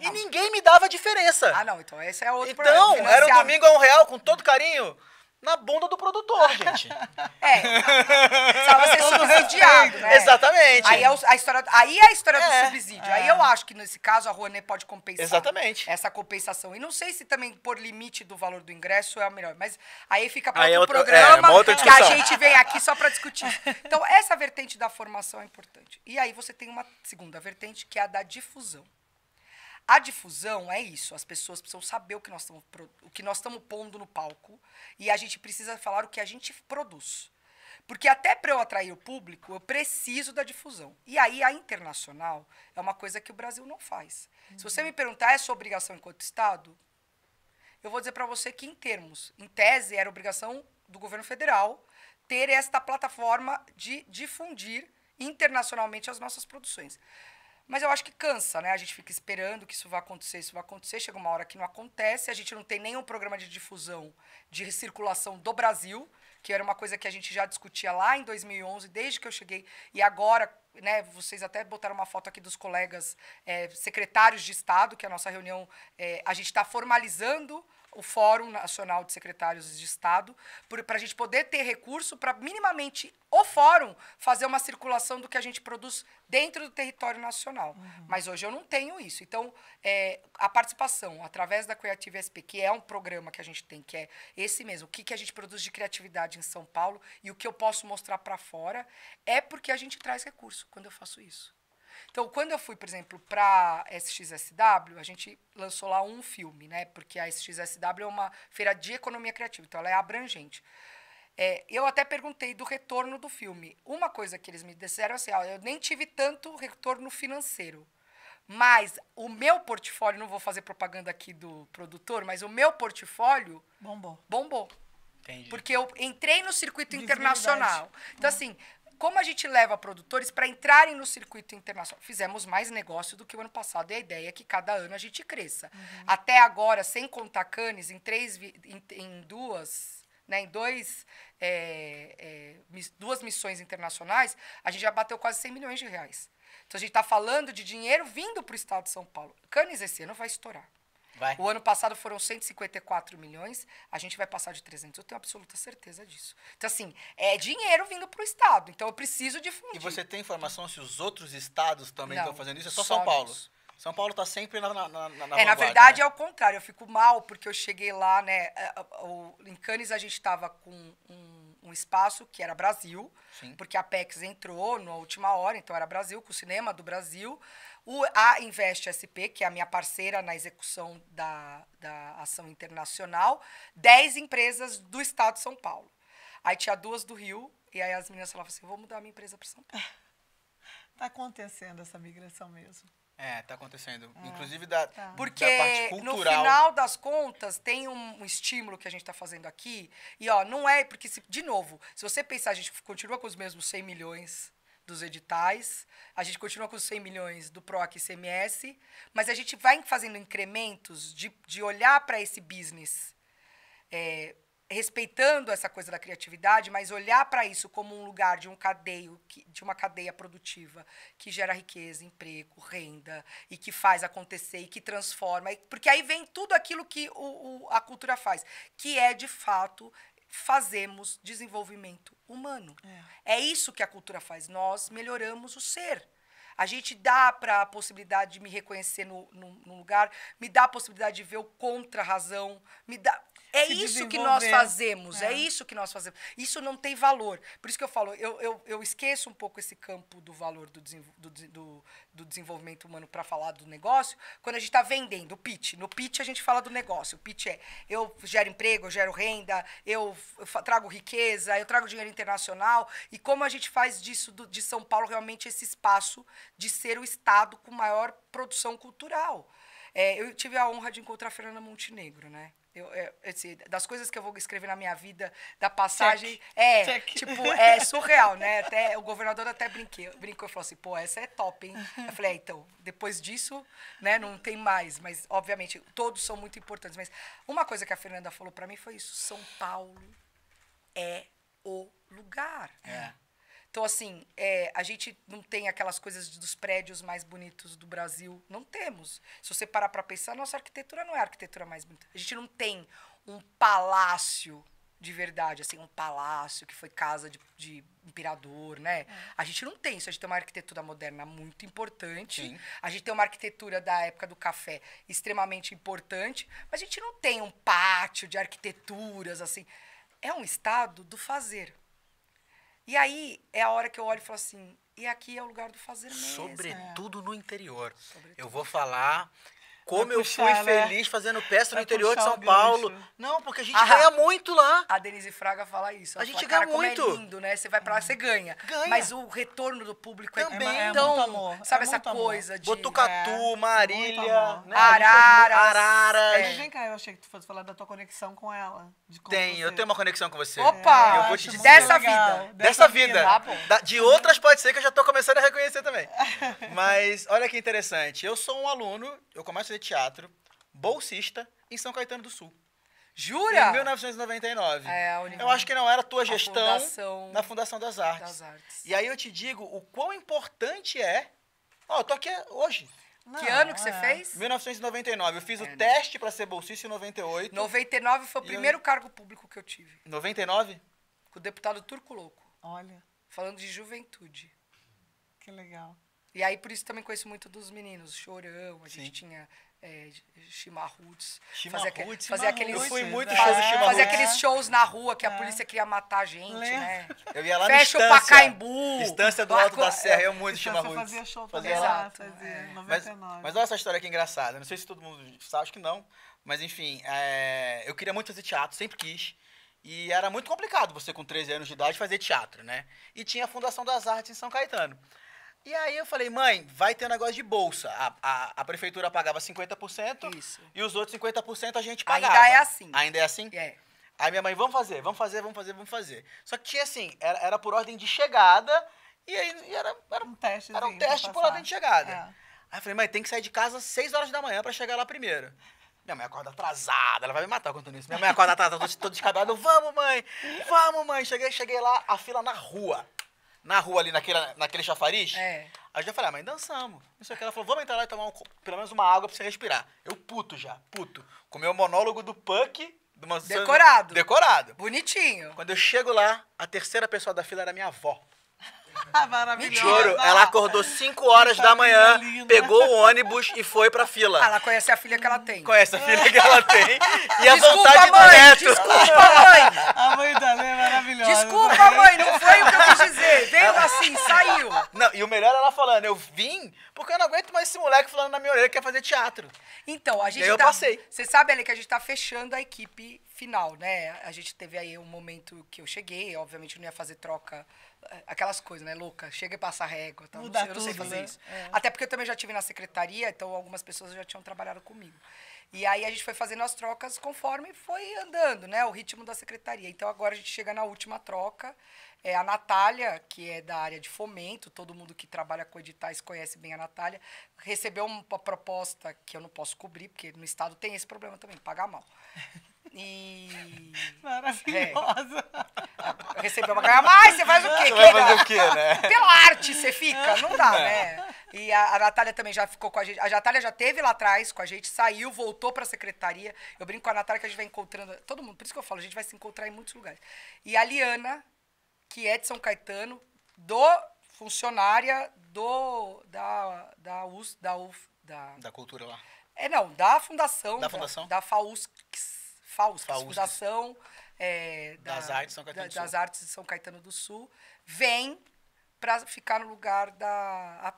E ninguém me dava diferença. Ah, não, então esse é outro Então, problema. era o Financiar- domingo a R$1, com todo carinho, na bunda do produtor, gente. Precisava ser subsidiado, né? Exatamente. Aí é a história do É, subsídio. Aí eu acho que, nesse caso, a Rouanet pode compensar. Exatamente. Essa compensação. E não sei se também por limite do valor do ingresso é a melhor. Mas aí fica para Aí é outro outra- programa uma outra que a discussão. gente vem aqui só para discutir. Então, essa vertente da formação é importante. E aí você tem uma segunda vertente, que é a da difusão. A difusão é isso, as pessoas precisam saber o que nós estamos pondo no palco e a gente precisa falar o que a gente produz. Porque até para eu atrair o público, eu preciso da difusão. E aí a internacional é uma coisa que o Brasil não faz. Se você me perguntar, é sua obrigação enquanto Estado? Eu vou dizer para você que em tese, era obrigação do governo federal ter esta plataforma de difundir internacionalmente as nossas produções. Mas eu acho que cansa, né? A gente fica esperando que isso vai acontecer. Chega uma hora que não acontece. A gente não tem nenhum programa de difusão, de circulação do Brasil, que era uma coisa que a gente já discutia lá em 2011, desde que eu cheguei. E agora, né, vocês até botaram uma foto aqui dos colegas secretários de Estado, que a nossa reunião, a gente está formalizando o Fórum Nacional de Secretários de Estado, para a gente poder ter recurso para, minimamente, o fórum fazer uma circulação do que a gente produz dentro do território nacional. Mas hoje eu não tenho isso. Então, a participação através da Creative SP, que é um programa que a gente tem, que é esse mesmo, o que a gente produz de criatividade em São Paulo e o que eu posso mostrar para fora, é porque a gente traz recurso quando eu faço isso. Então, quando eu fui, por exemplo, para a SXSW, a gente lançou lá um filme, né? Porque a SXSW é uma feira de economia criativa, então ela é abrangente. Eu até perguntei do retorno do filme. Uma coisa que eles me disseram assim, eu nem tive tanto retorno financeiro, mas o meu portfólio, não vou fazer propaganda aqui do produtor, mas o meu portfólio bombou. Entendi. Porque eu entrei no circuito Visibilidade. internacional. Então, assim, como a gente leva produtores para entrarem no circuito internacional? Fizemos mais negócio do que o ano passado. E a ideia é que cada ano a gente cresça. Até agora, sem contar Cannes, duas missões internacionais, a gente já bateu quase 100 milhões de reais. Então, a gente está falando de dinheiro vindo para o estado de São Paulo. Cannes esse ano vai estourar. Vai. O ano passado foram 154 milhões, a gente vai passar de 300. Eu tenho absoluta certeza disso. Então, assim, é dinheiro vindo para o Estado. Então, eu preciso difundir. E você tem informação se os outros estados também estão fazendo isso? É só só São Paulo? nós. São Paulo está sempre na Na vanguarda, verdade, né? é o contrário. Eu fico mal, porque eu cheguei lá, né? Em Cannes, a gente estava com um espaço que era Brasil, Sim. porque a Apex entrou na última hora, então era Brasil, com o cinema do Brasil. A Invest SP, que é a minha parceira na execução da ação internacional, 10 empresas do estado de São Paulo. Aí tinha 2 do Rio, e aí as meninas falavam assim, vou mudar a minha empresa para São Paulo. Tá acontecendo essa migração mesmo. Tá acontecendo. Inclusive da Porque parte no cultural. final das contas tem um estímulo que a gente está fazendo aqui. E ó, não é porque, de novo, se você pensar, a gente continua com os mesmos 100 milhões dos editais, a gente continua com os 100 milhões do PROAC e CMS, mas a gente vai fazendo incrementos de olhar para esse business, respeitando essa coisa da criatividade, mas olhar para isso como um lugar de uma cadeia produtiva que gera riqueza, emprego, renda, e que faz acontecer, e que transforma. Porque aí vem tudo aquilo que a cultura faz, que é, de fato, fazemos desenvolvimento humano. É isso que a cultura faz. Nós melhoramos o ser. A gente dá para a possibilidade de me reconhecer no lugar, me dá a possibilidade de ver o contra-razão, me dá... É isso que nós fazemos, é isso que nós fazemos. Isso não tem valor. Por isso que eu falo, eu esqueço um pouco esse campo do valor do desenvolvimento humano para falar do negócio, quando a gente está vendendo o pitch. No pitch a gente fala do negócio. O pitch é, eu gero emprego, eu gero renda, eu trago riqueza, eu trago dinheiro internacional. E como a gente faz disso, de São Paulo, realmente esse espaço de ser o estado com maior produção cultural. Eu tive a honra de encontrar a Fernanda Montenegro, né? Das coisas que eu vou escrever na minha vida, da passagem, tipo, é surreal, né? Até, o governador até brincou e falou assim, pô, essa é top, hein? Eu falei, então, depois disso, né, não tem mais, mas, obviamente, todos são muito importantes. Mas uma coisa que a Fernanda falou pra mim foi isso, São Paulo é o lugar. Então, assim, a gente não tem aquelas coisas dos prédios mais bonitos do Brasil. Não temos. Se você parar para pensar, nossa arquitetura não é a arquitetura mais bonita. A gente não tem um palácio de verdade, assim, um palácio que foi casa de imperador, né? A gente não tem isso. A gente tem uma arquitetura moderna muito importante. Sim. A gente tem uma arquitetura da época do café extremamente importante. Mas a gente não tem um pátio de arquiteturas, assim. É um estado do fazer. E aí é a hora que eu olho e falo assim, e aqui é o lugar do fazer mesmo. Sobretudo no interior. Eu vou falar como eu fui feliz fazendo peça no interior de São Paulo. Não, porque a gente ganha muito lá. A Denise Fraga fala isso. A gente ganha muito. Como é lindo, né? Você vai pra lá, você ganha. Mas o retorno do público também é tão... muito amor. Sabe essa coisa de... Botucatu, Marília, né? Araras. Vem cá, eu achei que tu fosse falar da tua conexão com ela. Eu tenho uma conexão com você. Opa! Eu vou te dizer. Dessa vida. Tá bom. De outras pode ser que eu já tô começando a reconhecer também. Mas olha que interessante. Eu sou um aluno, eu começo a fazer teatro, bolsista, em São Caetano do Sul. Jura? Em 1999. A eu acho que não era a tua gestão na Fundação das Artes. E aí eu te digo o quão importante é... eu tô aqui hoje. Que ano que você fez? 1999. Eu fiz o teste para ser bolsista em 98. 99 foi o primeiro cargo público que eu tive. 99? Com o deputado Turco Louco. Olha. Falando de juventude. Que legal. E aí, por isso, também conheço muito dos meninos. Chorão, a gente tinha... Chimarruts. Fazia aqueles, eu fui muito show do Chimarruts. Fazia aqueles shows na rua que a polícia queria matar a gente, né? Eu ia lá Fecha na o Pacaembu. Estância do Alto da Serra, eu muito Chimarruts. Fazia show fazia lá. Fazia 99. Mas olha essa história que engraçada. Não sei se todo mundo sabe, acho que não. Mas enfim, eu queria muito fazer teatro, sempre quis. E era muito complicado você com 13 anos de idade fazer teatro, né? E tinha a Fundação das Artes em São Caetano. E aí eu falei, mãe, vai ter um negócio de bolsa. A prefeitura pagava 50%. Isso. E os outros 50% a gente pagava. Ainda é assim. Ainda é assim? É. Aí minha mãe, vamos fazer. Só que tinha assim, era por ordem de chegada. E aí era um teste por ordem de chegada. Aí eu falei, mãe, tem que sair de casa às 6 horas da manhã pra chegar lá primeiro. Minha mãe acorda atrasada, ela vai me matar contando isso. Minha mãe acorda atrasada, tô descabelado. Vamos, mãe. Cheguei lá, a fila na rua. Na rua ali, naquele chafariz. Aí eu já falei, mãe, dançamos. Isso aqui. Ela falou, vamos entrar lá e tomar pelo menos uma água pra você respirar. Eu puto já, puto. Com o meu monólogo do Puck. Decorado. Decorado. Bonitinho. Quando eu chego lá, a terceira pessoa da fila era minha avó. Maravilhosa. Juro, ela acordou 5 horas da manhã, pegou o ônibus e foi pra fila. Ela conhece a filha que ela tem. Conhece a filha que ela tem e a Desculpa, vontade do mãe, neto. desculpa, mãe. A mãe da Lê é maravilhosa. Desculpa, mãe, não foi o que eu quis dizer. Veio assim, saiu. Não, e o melhor é ela falando, eu vim porque eu não aguento mais esse moleque falando na minha orelha que quer fazer teatro. Então, a gente E aí eu tá... passei. Você sabe, Ali, que a gente tá fechando a equipe final, né? A gente teve aí um momento que eu cheguei, obviamente eu não ia fazer troca, aquelas coisas, né, louca? Chega e passa a régua, tá? Mudar Eu não sei tudo, fazer né? isso. Até porque eu também já estive na secretaria, então algumas pessoas já tinham trabalhado comigo. E aí a gente foi fazendo as trocas conforme foi andando, né? O ritmo da secretaria. Então agora a gente chega na última troca. A Natália, que é da área de fomento, todo mundo que trabalha com editais conhece bem a Natália, recebeu uma proposta que eu não posso cobrir, porque no estado tem esse problema também, pagar mal. E... Maravilhosa. Recebeu uma ganhar mais, você faz o quê? Você vai fazer o quê, né? Pela arte você fica, não dá, né? E a Natália também já ficou com a gente. A Natália já esteve lá atrás com a gente, saiu, voltou pra secretaria. Eu brinco com a Natália que a gente vai encontrando todo mundo, por isso que eu falo, a gente vai se encontrar em muitos lugares. E a Liana, que é de São Caetano, funcionária Da cultura lá. Não, da fundação. Da fundação? Da Fundação Das Artes de São Caetano do Sul. Das Artes de São Caetano do Sul, vem para ficar no lugar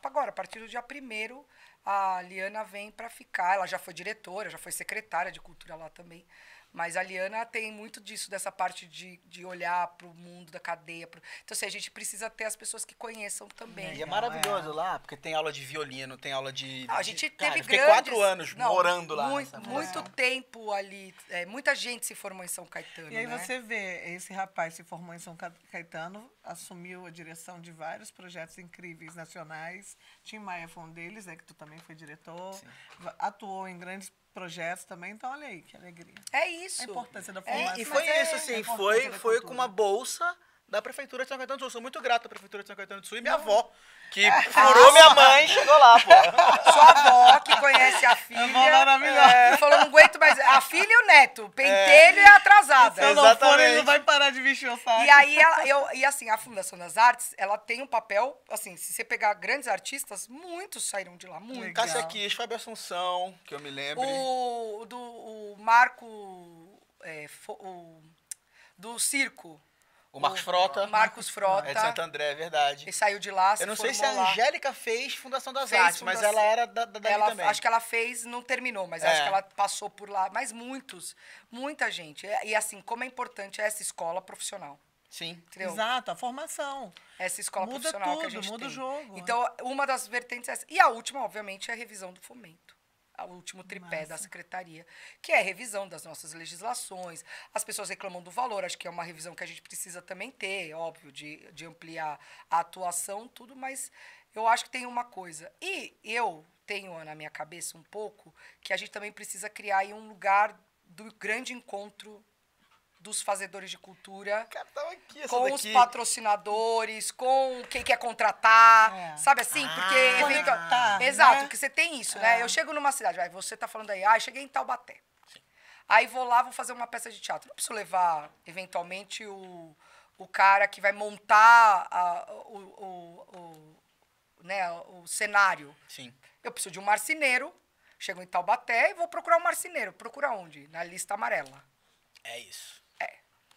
agora, a partir do dia 1º, a Liana vem para ficar. Ela já foi diretora, já foi secretária de cultura lá também. Mas a Liana tem muito disso, dessa parte de olhar para o mundo da cadeia. Então, assim, a gente precisa ter as pessoas que conheçam também. E é maravilhoso lá, porque tem aula de violino, tem aula de... Não, a gente Cara, teve eu fiquei grandes... 4 anos morando lá. Muito tempo ali. Muita gente se formou em São Caetano, E aí né? você vê, esse rapaz se formou em São Caetano, assumiu a direção de vários projetos incríveis nacionais. Tim Maia foi um deles, que tu também foi diretor. Sim. Atuou em grandes projetos também, então olha aí, que alegria. É isso. A importância da formação. E foi isso, assim, foi com uma bolsa da Prefeitura de São Caetano do Sul. Eu sou muito grato à Prefeitura de São Caetano do Sul e minha avó, que furou minha mãe e chegou lá, pô. Sua avó, que conhece a filha. Maravilhosa. E falou, não aguento mais. A filha e o neto, pentelho e atrasada. Se eu não for, ele não vai parar de vestir o saco. E aí, assim, a Fundação das Artes, ela tem um papel, assim, se você pegar grandes artistas, muitos saíram de lá, muitos. Cássia Kiss, Fábio Assunção, que eu me lembro. O Marco, do circo. O Marcos Frota. Marcos Frota. É de Santo André, é verdade. Ele saiu de lá, eu não sei se a Angélica fez Fundação das Artes, mas ela era dali também. Acho que ela fez, não terminou, mas acho que ela passou por lá. Mas muita gente. E assim, como é importante essa escola profissional. Sim. Entendeu? Exato, a formação. Essa escola muda profissional tudo, que a gente muda tem. o jogo. Então, uma das vertentes é essa. E a última, obviamente, é a revisão do fomento. O último tripé da secretaria, que é a revisão das nossas legislações. As pessoas reclamam do valor, acho que é uma revisão que a gente precisa também ter, óbvio, de ampliar a atuação, tudo, mas eu acho que tem uma coisa. E eu tenho na minha cabeça um pouco que a gente também precisa criar aí um lugar do grande encontro dos fazedores de cultura, Cara, tava aqui, com os patrocinadores, com quem quer contratar, sabe assim? Porque conectar, exato, né? porque você tem isso, né? Eu chego numa cidade, você tá falando aí, cheguei em Taubaté. Sim. Aí vou lá, vou fazer uma peça de teatro. Não preciso levar, eventualmente, o cara que vai montar o cenário. Sim. Eu preciso de um marceneiro, chego em Taubaté e vou procurar um marceneiro. Procura onde? Na lista amarela. É isso.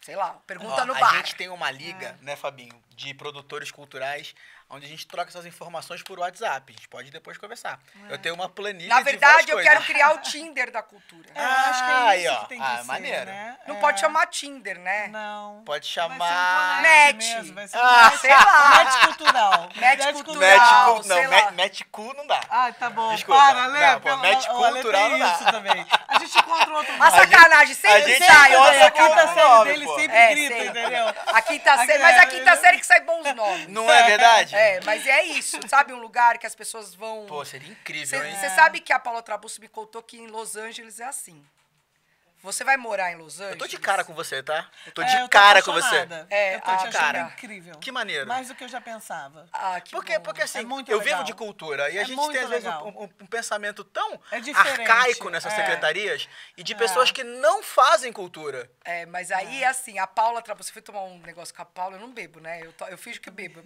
Sei lá, pergunta no bar. A gente tem uma liga, né, Fabinho, de produtores culturais, onde a gente troca essas informações por WhatsApp. A gente pode depois conversar. Eu tenho uma planilha Na verdade, de eu quero criar o Tinder da cultura. Acho que é isso que tem que ser, maneiro. né? Não pode chamar Tinder, né? Não. Pode Vai chamar... Match. mesmo, vai ser Sei lá. match cultural. Match cultural, sei lá. Match cool não dá. Tá bom. Desculpa. Para, Lê. Não, pô, match cultural não dá. isso também. A gente encontra outro A sacanagem, sempre gente sai. gosta A quinta com série nome, dele pô. sempre grita, sei. entendeu? Mas a quinta série que sai bons nomes. Não é verdade? Mas é isso, sabe? Um lugar que as pessoas vão... Pô, seria incrível, hein? Você sabe que a Paula Trabusso me contou que em Los Angeles é assim. Você vai morar em Los Angeles? Eu tô de cara com você, tá? Eu tô eu de tô cara com você. apaixonada. Eu tô te achando cara. incrível. Que maneiro. Mais do que eu já pensava. Ah, que Porque bom. assim, É muito eu legal. vivo de cultura e a É gente muito tem, às vezes, legal. um pensamento tão É diferente, arcaico nessas secretarias e de pessoas que não fazem cultura. Mas aí, assim, a Paula... Você foi tomar um negócio com a Paula, eu não bebo, né? Eu finjo que bebo.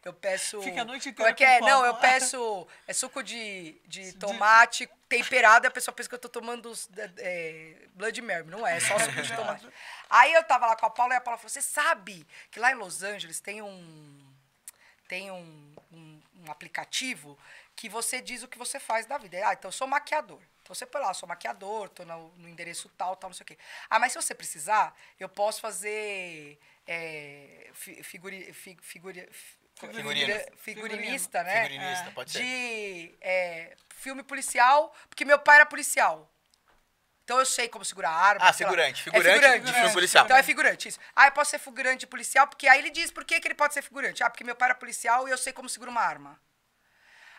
Eu peço... Fica a noite Como é inteira que é? com Não, copo. eu peço suco de tomate temperado e a pessoa pensa que eu tô tomando Blood Mary. Não é só suco de tomate. Aí eu tava lá com a Paula e a Paula falou, você sabe que lá em Los Angeles tem um aplicativo que você diz o que você faz da vida. Então eu sou maquiador. Então você põe lá, sou maquiador, tô no endereço tal, não sei o quê. Mas se você precisar, eu posso fazer figurinista, né? Figurinista, pode ser. De filme policial, porque meu pai era policial. Então eu sei como segurar a arma. sei lá. Figurante. É Figurante de filme policial. Então é figurante, isso. Eu posso ser figurante policial, porque aí ele diz por que ele pode ser figurante. Porque meu pai era policial e eu sei como segurar uma arma.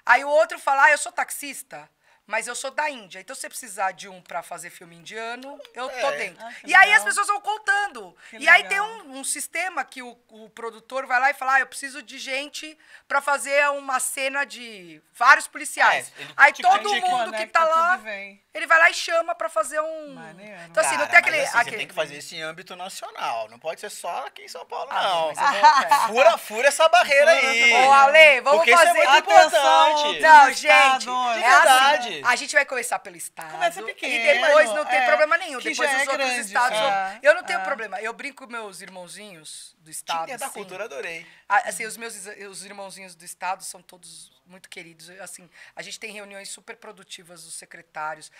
Aí o outro fala, eu sou taxista, mas eu sou da Índia. Então se você precisar de um pra fazer filme indiano, eu tô dentro. que E aí legal. as pessoas vão contando. Que E aí legal. tem um sistema que o produtor vai lá e fala, eu preciso de gente pra fazer uma cena de vários policiais. Ele Aí te todo conecta, mundo que conecta tá lá, tudo e vem. ele vai lá e chama pra fazer um... Maneiro. Então assim, não Cara, tem aquele... mas, assim, você tem que fazer isso em âmbito nacional. Não pode ser só aqui em São Paulo, não. mas eu vou- Fura essa barreira aí. Ô, Ale, vamos Porque fazer... isso é muito Atenção, importante. Não, Estado, gente, de é verdade. assim, a gente vai começar pelo Estado. Começa pequeno, e depois não tem problema nenhum. que Depois já os é outros grande, estados. Eu não tenho é. problema. Eu brinco com meus irmãozinhos do Estado. Tinha da assim. cultura, adorei. Assim, os irmãozinhos do Estado são todos muito queridos. Assim, a gente tem reuniões super produtivas dos secretários.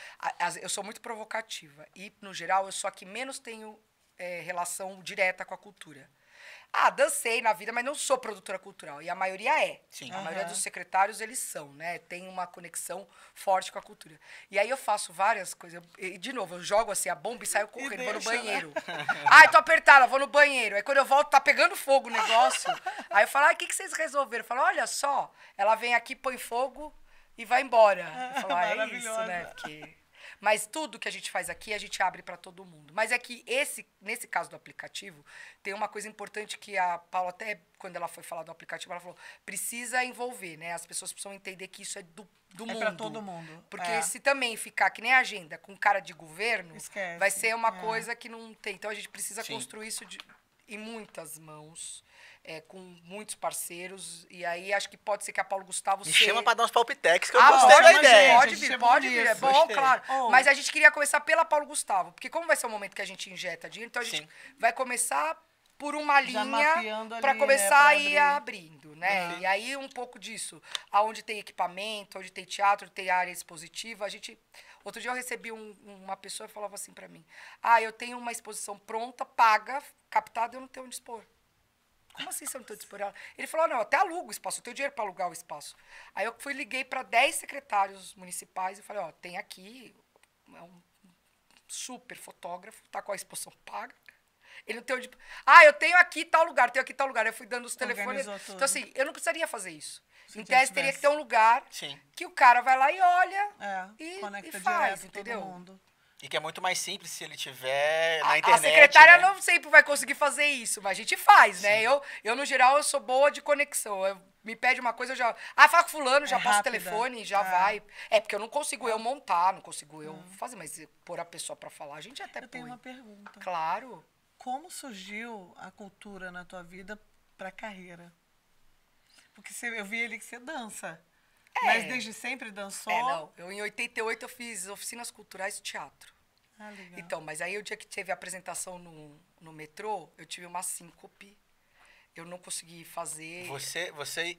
Eu sou muito provocativa. E, no geral, eu sou a que menos tenho relação direta com a cultura. Dancei na vida, mas não sou produtora cultural. E a maioria é. Sim. A maioria dos secretários, eles são, né? Tem uma conexão forte com a cultura. E aí eu faço várias coisas. E, de novo, eu jogo assim a bomba e saio correndo, vou no deixa, né? banheiro. Tô apertada, vou no banheiro. Aí quando eu volto, tá pegando fogo o negócio. Aí eu falo, o que vocês resolveram? Eu falo, olha só, ela vem aqui, põe fogo e vai embora. Eu falo, é isso, Maravilhosa. né? Porque... Mas tudo que a gente faz aqui, a gente abre para todo mundo. Mas é que nesse caso do aplicativo, tem uma coisa importante que a Paula, até quando ela foi falar do aplicativo, ela falou, precisa envolver, né? As pessoas precisam entender que isso é do mundo. É pra todo mundo. Porque se também ficar que nem a agenda, com cara de governo, Esquece. vai ser uma coisa que não tem. Então a gente precisa Sim. construir isso em muitas mãos. Com muitos parceiros, e aí acho que pode ser que a Paulo Gustavo Me chama pra dar uns palpitex que eu pode, gostei da mas, ideia. gente, Pode a gente vir, é pode bom vir, é nisso. bom, Gostei. claro. Oh. Mas a gente queria começar pela Paulo Gustavo, porque como vai ser o momento que a gente injeta dinheiro, então a gente Sim. vai começar por uma Já linha mapeando ali, para né, começar pra a ir abrir. abrindo, né? E aí um pouco disso, aonde tem equipamento, onde tem teatro, tem área expositiva, a gente... Outro dia eu recebi uma pessoa e falava assim para mim, eu tenho uma exposição pronta, paga, captada, eu não tenho onde expor. Como assim você não tem onde expor ela? Ele falou, não, até alugo o espaço, eu tenho dinheiro para alugar o espaço. Aí eu liguei para 10 secretários municipais e falei, tem aqui um super fotógrafo, tá com a exposição paga. Ele não tem onde... eu tenho aqui tal lugar, tenho aqui tal lugar. Eu fui dando os telefones. Organizou tudo. Então, assim, eu não precisaria fazer isso. Se Em tese, teria que ter um lugar Sim. que o cara vai lá e olha Conecta e faz, direto entendeu? todo mundo. E que é muito mais simples se ele tiver na internet. A secretária né? não sempre vai conseguir fazer isso, mas a gente faz, né? Eu, no geral, eu sou boa de conexão. Me pede uma coisa, eu já... fala com fulano, já passo o rápida. telefone, já vai. Porque eu não consigo eu montar, não consigo eu fazer, mas pôr a pessoa pra falar, a gente até Eu tenho põe. uma pergunta. Claro. Como surgiu a cultura na tua vida pra carreira? Porque eu vi ali que você dança. Mas desde sempre dançou? Não. Em 88 eu fiz oficinas culturais de teatro. Legal. Então, mas aí o dia que teve a apresentação no metrô, eu tive uma síncope. Eu não consegui fazer. Você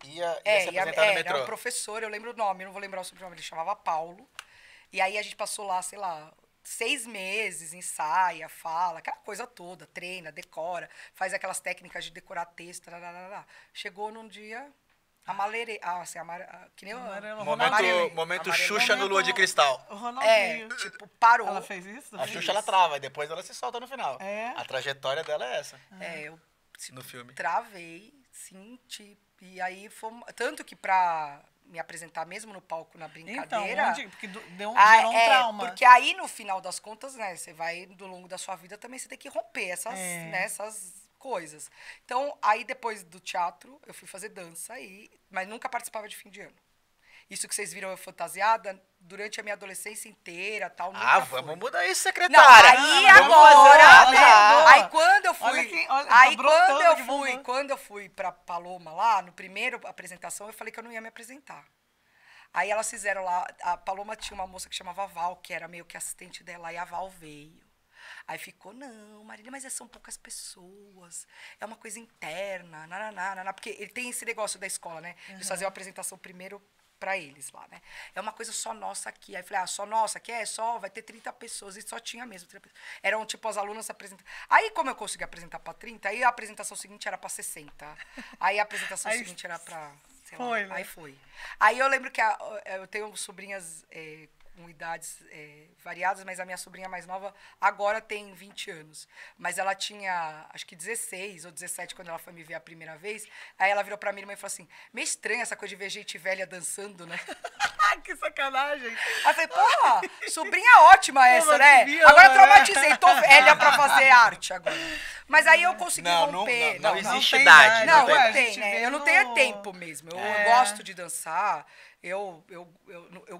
ia se apresentar no metrô? Era um professor, eu lembro o nome, eu não vou lembrar o sobrenome, ele chamava Paulo. E aí a gente passou lá, sei lá, 6 meses, ensaia, fala, aquela coisa toda, treina, decora, faz aquelas técnicas de decorar texto, tararara. Chegou num dia, que nem Amarelo, Momento Xuxa no Lua de Cristal. O Ronaldinho. parou. Ela fez isso? A Xuxa, ela trava, e depois ela se solta no final. É? A trajetória dela é essa, Eu no filme. travei, senti. E aí foi. Tanto que pra me apresentar mesmo no palco na Então, brincadeira. porque gerou um trauma. Porque aí, no final das contas, né, você vai, do longo da sua vida, também você tem que romper essas coisas. Então, aí depois do teatro, eu fui fazer dança, mas nunca participava de fim de ano. Isso que vocês viram eu fantasiada, durante a minha adolescência inteira, tal, nunca foi. Vamos mudar isso, Não, secretária. aí Vamos agora, fazer né? uma- Aí quando eu fui, aí tá brotando que quando eu fui pra Paloma lá, no primeiro apresentação, eu falei que eu não ia me apresentar. Aí elas fizeram lá, a Paloma tinha uma moça que chamava Val, que era meio que assistente dela, e a Val veio. Aí ficou, não, Marília, mas são poucas pessoas, é uma coisa interna, nananá, porque ele tem esse negócio da escola, né? Eles faziam a apresentação primeiro pra eles lá, né? É uma coisa só nossa aqui. Aí eu falei, só nossa aqui? Vai ter 30 pessoas. E só tinha mesmo 30 pessoas. Eram, tipo, as alunas se apresentando. Aí, como eu consegui apresentar pra 30, aí a apresentação seguinte era pra 60. Aí a apresentação seguinte era pra, sei lá. Foi, né? Aí foi. Aí eu lembro que eu tenho sobrinhas com idades variadas, mas a minha sobrinha mais nova agora tem 20 anos. Mas ela tinha, acho que 16 ou 17 quando ela foi me ver a primeira vez. Aí ela virou pra minha irmã e falou assim, meio estranha essa coisa de ver gente velha dançando, né? Que sacanagem. Aí eu falei, porra, sobrinha ótima essa, né? que Agora eu né? traumatizei, tô velha pra fazer arte agora. Mas aí eu consegui romper. Não existe tem idade. idade. Não, Ué, a não tem, gente né? vê Eu não no- tenho tempo mesmo. Eu gosto de dançar. Eu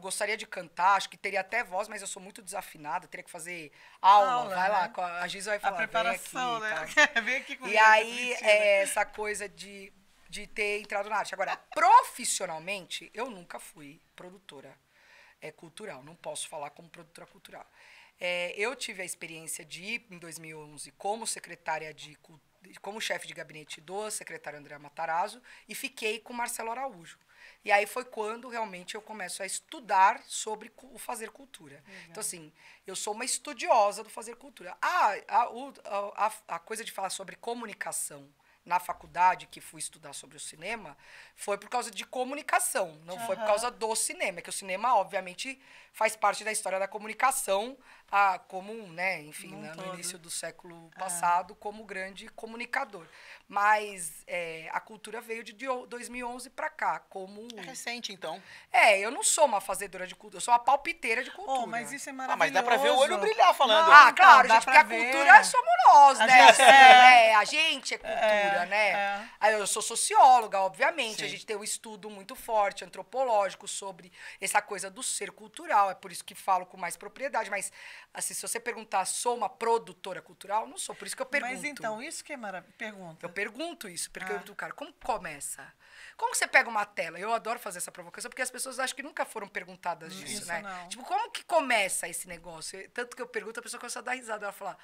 gostaria de cantar, acho que teria até voz, mas eu sou muito desafinada, teria que fazer aula, vai lá, né? a Giza vai A falar, preparação, vem aqui, né? tal. Vem aqui comigo. E aí, Cristina. essa coisa de ter entrado na arte. Agora, profissionalmente, eu nunca fui produtora cultural, não posso falar como produtora cultural. Eu tive a experiência de ir, em 2011, como secretária como chefe de gabinete do secretário André Matarazzo, e fiquei com Marcelo Araújo. E aí foi quando realmente eu começo a estudar sobre o fazer cultura. Legal. Então, assim, eu sou uma estudiosa do fazer cultura. A coisa de falar sobre comunicação na faculdade, que fui estudar sobre o cinema, foi por causa de comunicação, não foi por causa do cinema, que o cinema, obviamente, faz parte da história da comunicação, como, né, enfim, no início do século passado, como grande comunicador. Mas a cultura veio de 2011 para cá, como... É recente, então. Eu não sou uma fazedora de cultura, eu sou uma palpiteira de cultura. Mas isso é maravilhoso. Mas dá pra ver o olho brilhar falando. Ah, claro, dá gente, pra porque a ver. cultura somos nós, né? A gente é cultura, né? Aí eu sou socióloga, obviamente. Sim. A gente tem um estudo muito forte, antropológico, sobre essa coisa do ser cultural. É por isso que falo com mais propriedade. Mas, assim, se você perguntar, sou uma produtora cultural? Não sou, por isso que eu pergunto. Mas então, isso que é maravilhoso. Pergunta. Eu pergunto isso, porque eu pergunto, cara, como começa? Como você pega uma tela? Eu adoro fazer essa provocação, porque as pessoas acham que nunca foram perguntadas disso, Isso né? não. Tipo, como que começa esse negócio? Tanto que eu pergunto, a pessoa começa a dar risada. Ela fala,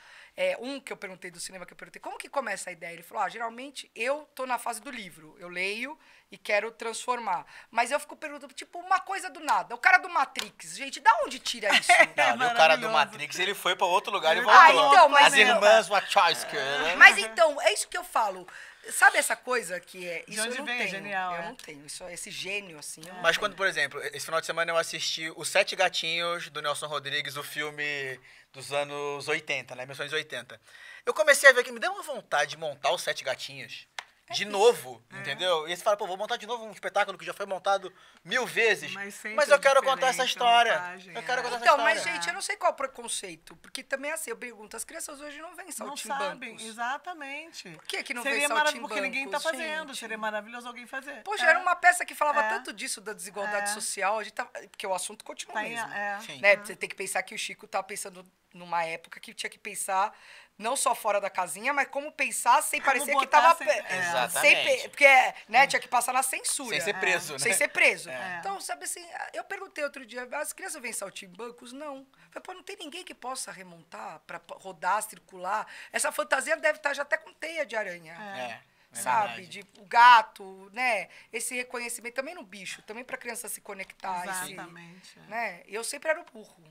que eu perguntei do cinema, que eu perguntei, como que começa a ideia? Ele falou, geralmente eu tô na fase do livro. Eu leio e quero transformar. Mas eu fico perguntando, tipo, uma coisa do nada. O cara do Matrix, gente, da onde tira isso? Não, o cara do maravilhoso. Matrix, ele foi pra outro lugar e voltou. então, mas As irmãs Wachowski, né? Mas então, é isso que eu falo. Sabe essa coisa que é... Isso onde eu não vem? tenho. Genial, eu é. não tenho. Esse gênio, assim, eu não Mas tenho. quando, por exemplo, esse final de semana eu assisti Os Sete Gatinhos, do Nelson Rodrigues, o filme dos anos 80, né? 1980. Eu comecei a ver que me deu uma vontade de montar Os Sete Gatinhos. De novo, entendeu? E aí você fala, pô, vou montar de novo um espetáculo que já foi montado 1000 vezes. Mas eu quero contar essa diferente a história. montagem, Eu quero contar essa Então, história. mas, gente, eu não sei qual é o preconceito. Porque também, assim, eu pergunto, as crianças hoje não vêm Não saltimbancos. sabem, exatamente. Por que não Seria vem maravilhoso, saltimbancos, porque ninguém tá fazendo. gente? Seria maravilhoso alguém fazer. Poxa, era uma peça que falava É. tanto disso, da desigualdade social. A gente porque o assunto continua Tá em- mesmo. Sim. Né? Você tem que pensar que o Chico estava pensando numa época que tinha que pensar não só fora da casinha, mas como pensar sem parecer que botar estava... Exatamente. Porque, né, tinha que passar na censura. Sem ser preso, né? Sem ser preso. É. Então, sabe assim, eu perguntei outro dia, as crianças vêm saltimbancos? Não. Eu falei, pô, não tem ninguém que possa remontar, para rodar, circular. Essa fantasia deve estar já até com teia de aranha. É Sabe? verdade. De o gato, né? Esse reconhecimento também no bicho, também para criança se conectar. Exatamente. Né? Eu sempre era o burro.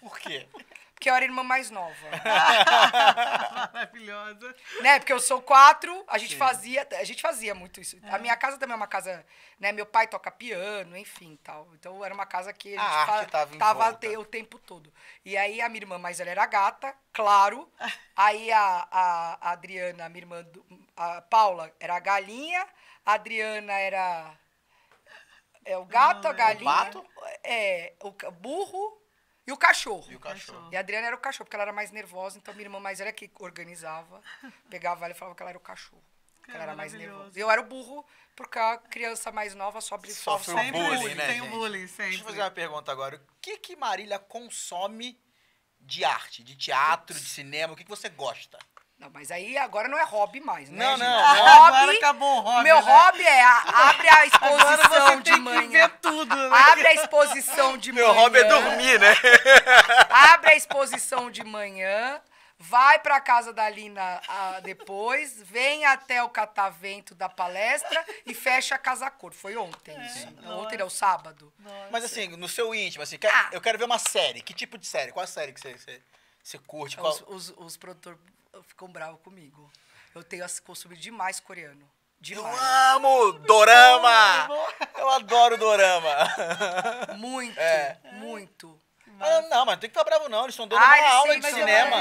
Por quê? Porque eu era a irmã mais nova. Maravilhosa. Né? Porque eu sou 4, a gente fazia muito isso. A minha casa também é uma casa, né? Meu pai toca piano, enfim, tal. Então era uma casa que A arte tava em tava volta. o tempo todo. E aí a minha irmã mais velha era gata, claro. Aí a Adriana, a minha irmã, a Paula, era a galinha. A Adriana era É o gato, a galinha. O pato? O burro e o cachorro. E o cachorro. E a Adriana era o cachorro, porque ela era mais nervosa, então minha irmã mais velha que organizava, pegava ela e falava que ela era o cachorro. Que ela era mais nervosa. E eu era o burro, porque a criança mais nova sofre o bullying, né, Tem o gente? bullying, sempre. Deixa eu fazer uma pergunta agora. O que Marília consome de arte, de teatro, de cinema? O que você gosta? Não, mas aí agora não é hobby mais, né, Não, gente? não. Hobby, Agora acabou o hobby, meu né? hobby é abre a exposição Agora você de tem que manhã. ver tudo, né? Abre a exposição de manhã. Meu hobby é dormir, né? Abre a exposição de manhã, vai pra casa da Lina depois, vem até o catavento da palestra e fecha a Casa Cor. Foi ontem isso. Ontem não, sábado. Mas assim, no seu íntimo, assim, eu quero ver uma série. Que tipo de série? Qual a série que você curte? Qual... Os produtores ficam bravos comigo. Eu tenho consumido demais coreano. Demais. Eu amo dorama! Eu adoro dorama. Muito, muito. Não, mas não tem que ficar bravo não. Eles estão dando uma aula de Mas cinema.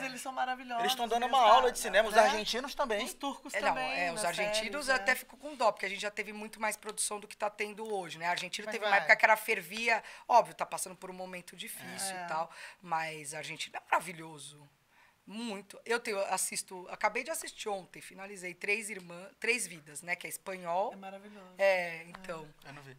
eles são maravilhosos. Eles estão dando uma aula de cinema. Os né? argentinos também. Os turcos Não, também. os nas argentinos séries, eu até fico com dó, porque a gente já teve muito mais produção do que tá tendo hoje, né? A Argentina Mas teve vai. uma época que era fervia, óbvio, tá passando por um momento difícil e tal, mas a Argentina é maravilhoso. Muito. Acabei de assistir ontem, finalizei Três Vidas, né? Que é espanhol. É maravilhoso. Então. Eu não vi.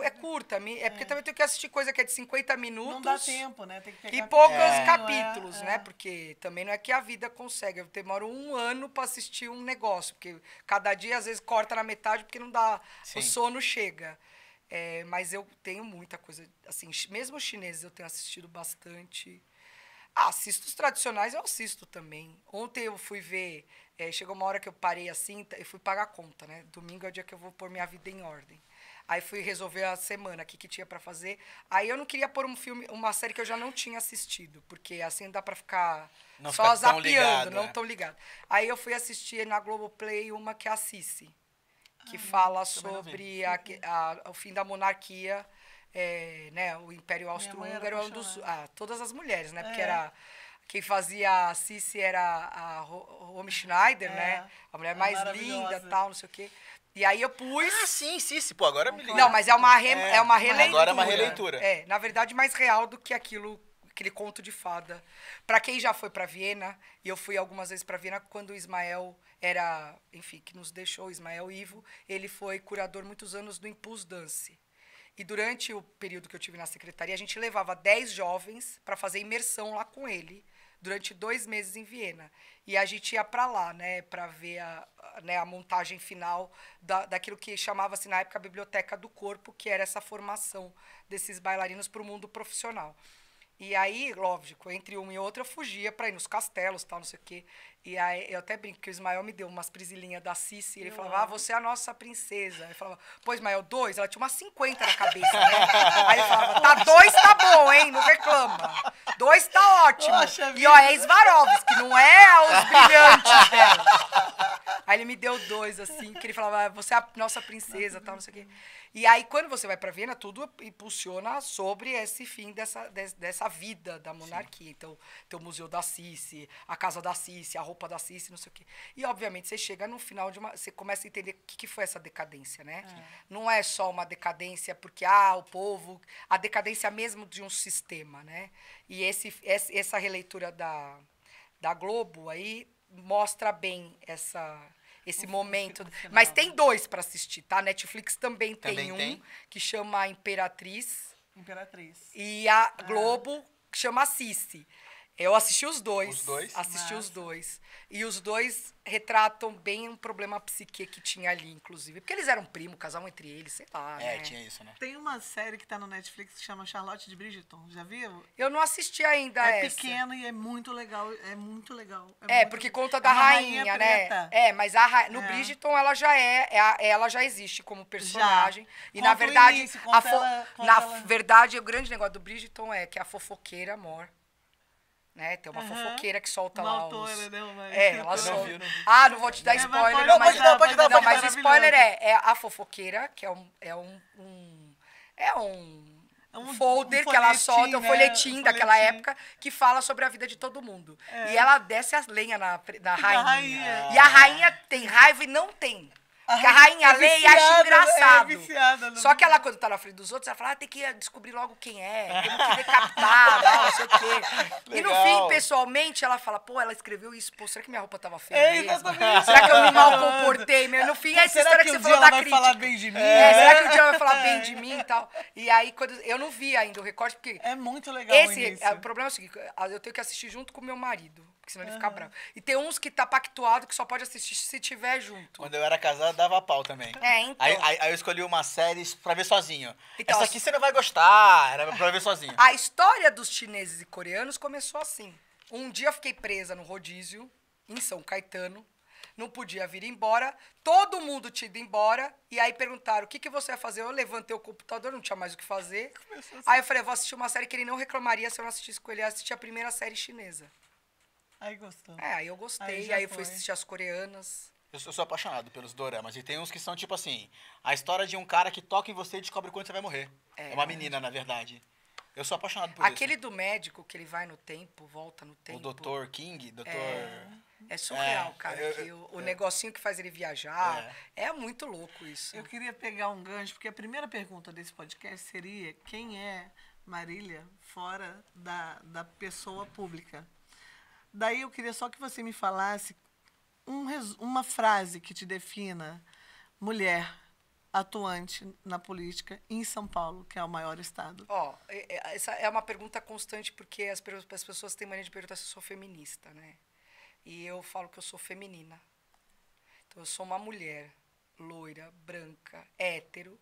É curta, porque também tenho que assistir coisa que é de 50 minutos. Não dá tempo, né? Tem que pegar E poucos pequenininho, capítulos, né? Porque também não é que a vida consegue. Eu demoro 1 ano para assistir um negócio, porque cada dia, às vezes, corta na metade, porque não dá, Sim. o sono chega. Mas eu tenho muita coisa, assim, mesmo os chineses eu tenho assistido bastante. Assisto os tradicionais, eu assisto também. Ontem eu fui ver, chegou uma hora que eu parei assim, eu fui pagar a conta, né? Domingo é o dia que eu vou pôr minha vida em ordem. Aí fui resolver a semana, o que tinha pra fazer. Aí eu não queria pôr uma série que eu já não tinha assistido, porque assim dá pra ficar Não só ficar tão zapeando, ligado, não né? tão ligado. Aí eu fui assistir na Globoplay uma que é a Sissi, que fala sobre o fim da monarquia, né, o Império Austro-Húngaro é um dos... todas as mulheres, né? Porque era... Quem fazia a Sissi era a Romy Schneider, né? A mulher mais linda, tal, não sei o quê. E aí eu pus... sim, pô, agora me liga. Não, mas é uma releitura. Agora é uma releitura. Na verdade, mais real do que aquele conto de fada. Pra quem já foi pra Viena, e eu fui algumas vezes pra Viena, quando o Ismael era, enfim, que nos deixou, o Ismael Ivo, ele foi curador muitos anos do Impulse Dance. E durante o período que eu tive na secretaria, a gente levava 10 jovens para fazer imersão lá com ele, durante 2 meses em Viena. E a gente ia para lá, né, para ver a montagem final daquilo que chamava-se na época a Biblioteca do Corpo, que era essa formação desses bailarinos para o mundo profissional. E aí, lógico, entre um e outro eu fugia para ir nos castelos, tal, não sei o quê. E aí eu até brinco que o Ismael me deu umas prisilinhas da Sissi. Ele falava, você é a nossa princesa. Eu falava, pô, Ismael, 2? Ela tinha umas 50 na cabeça, né? Aí ele falava, 2 tá bom, hein? Não reclama. 2 tá ótimo. Poxa E ó, é Swarovski, não é os brilhantes dela. Aí ele me deu 2, assim, que ele falava, você é a nossa princesa, tal, não sei o quê. E aí, quando você vai para Viena, tudo impulsiona sobre esse fim dessa vida da monarquia. Sim. Então, tem o Museu da Sissi, a Casa da Sissi, a roupa da Sissi, não sei o quê. E, obviamente, você chega no final de você começa a entender o que foi essa decadência, né? Não é só uma decadência porque, o povo... A decadência mesmo de um sistema, né? E essa releitura da Globo aí mostra bem esse momento. Mas tem 2 para assistir, tá? Netflix também tem um, que chama Imperatriz. E a Globo, que chama Sissi. Eu assisti os 2. Os 2? Assisti os 2. E os 2 retratam bem um problema psique que tinha ali, inclusive. Porque eles eram primos, casavam entre eles, sei lá, né? Tinha isso, né? Tem uma série que tá no Netflix que chama Charlotte de Bridgerton. Já viu? Eu não assisti ainda essa. Pequeno e é muito legal. É muito legal. Porque conta da rainha, né? Mas no Bridgerton ela já existe como personagem. E na verdade, verdade, o grande negócio do Bridgerton é que a fofoqueira mor. Né? Tem uma fofoqueira que solta lá os... ela solta. Não vou te dar spoiler. Pode dar. Mas o spoiler é a fofoqueira, que é um folder que ela solta, um folhetim daquela época, que fala sobre a vida de todo mundo. E ela desce as lenhas na rainha. E a rainha tem raiva e não tem. Que a rainha lê e acha engraçado. É viciada Só que ela, quando tá na frente dos outros, ela fala, tem que descobrir logo quem é, temos que decapitar, não sei o quê. E no fim, pessoalmente, ela fala, pô, ela escreveu isso, pô, será que minha roupa tava feia mesmo? Será que eu me mal comportei mesmo? No fim, essa história que você falou da crítica. Será que um dia ela vai falar bem de mim? Será que um dia ela vai falar bem de mim e tal? E aí, quando eu não vi ainda o recorte, porque... É muito legal o problema é o seguinte, eu tenho que assistir junto com o meu marido, porque senão ele fica bravo. E tem uns que tá pactuado que só pode assistir se tiver junto. Quando eu era casado, dava pau também. Então. Aí eu escolhi uma série pra ver sozinho. Então, essa aqui você não vai gostar, era pra ver sozinho. A história dos chineses e coreanos começou assim. Um dia eu fiquei presa no rodízio, em São Caetano, não podia vir embora, todo mundo tinha ido embora, e aí perguntaram, o que você vai fazer? Eu levantei o computador, não tinha mais o que fazer. Assim. Aí eu falei, vou assistir uma série que ele não reclamaria se eu não assistisse com ele, eu assisti a primeira série chinesa. Aí gostou. Aí eu gostei, aí eu fui assistir as coreanas. Eu sou apaixonado pelos doramas. E tem uns que são tipo assim, a história de um cara que toca em você e descobre quando você vai morrer. É uma menina, na verdade. Eu sou apaixonado por isso. Aquele do médico que ele vai no tempo, volta no tempo. O Dr. King, Dr. É surreal, cara. O negocinho que faz ele viajar. É muito louco isso. Eu queria pegar um gancho, porque a primeira pergunta desse podcast seria quem é Marília fora da pessoa pública? Daí eu queria só que você me falasse uma frase que te defina mulher atuante na política em São Paulo, que é o maior estado. Essa é uma pergunta constante, porque as pessoas têm mania de perguntar se eu sou feminista, né? E eu falo que eu sou feminina. Então, eu sou uma mulher loira, branca, hétero,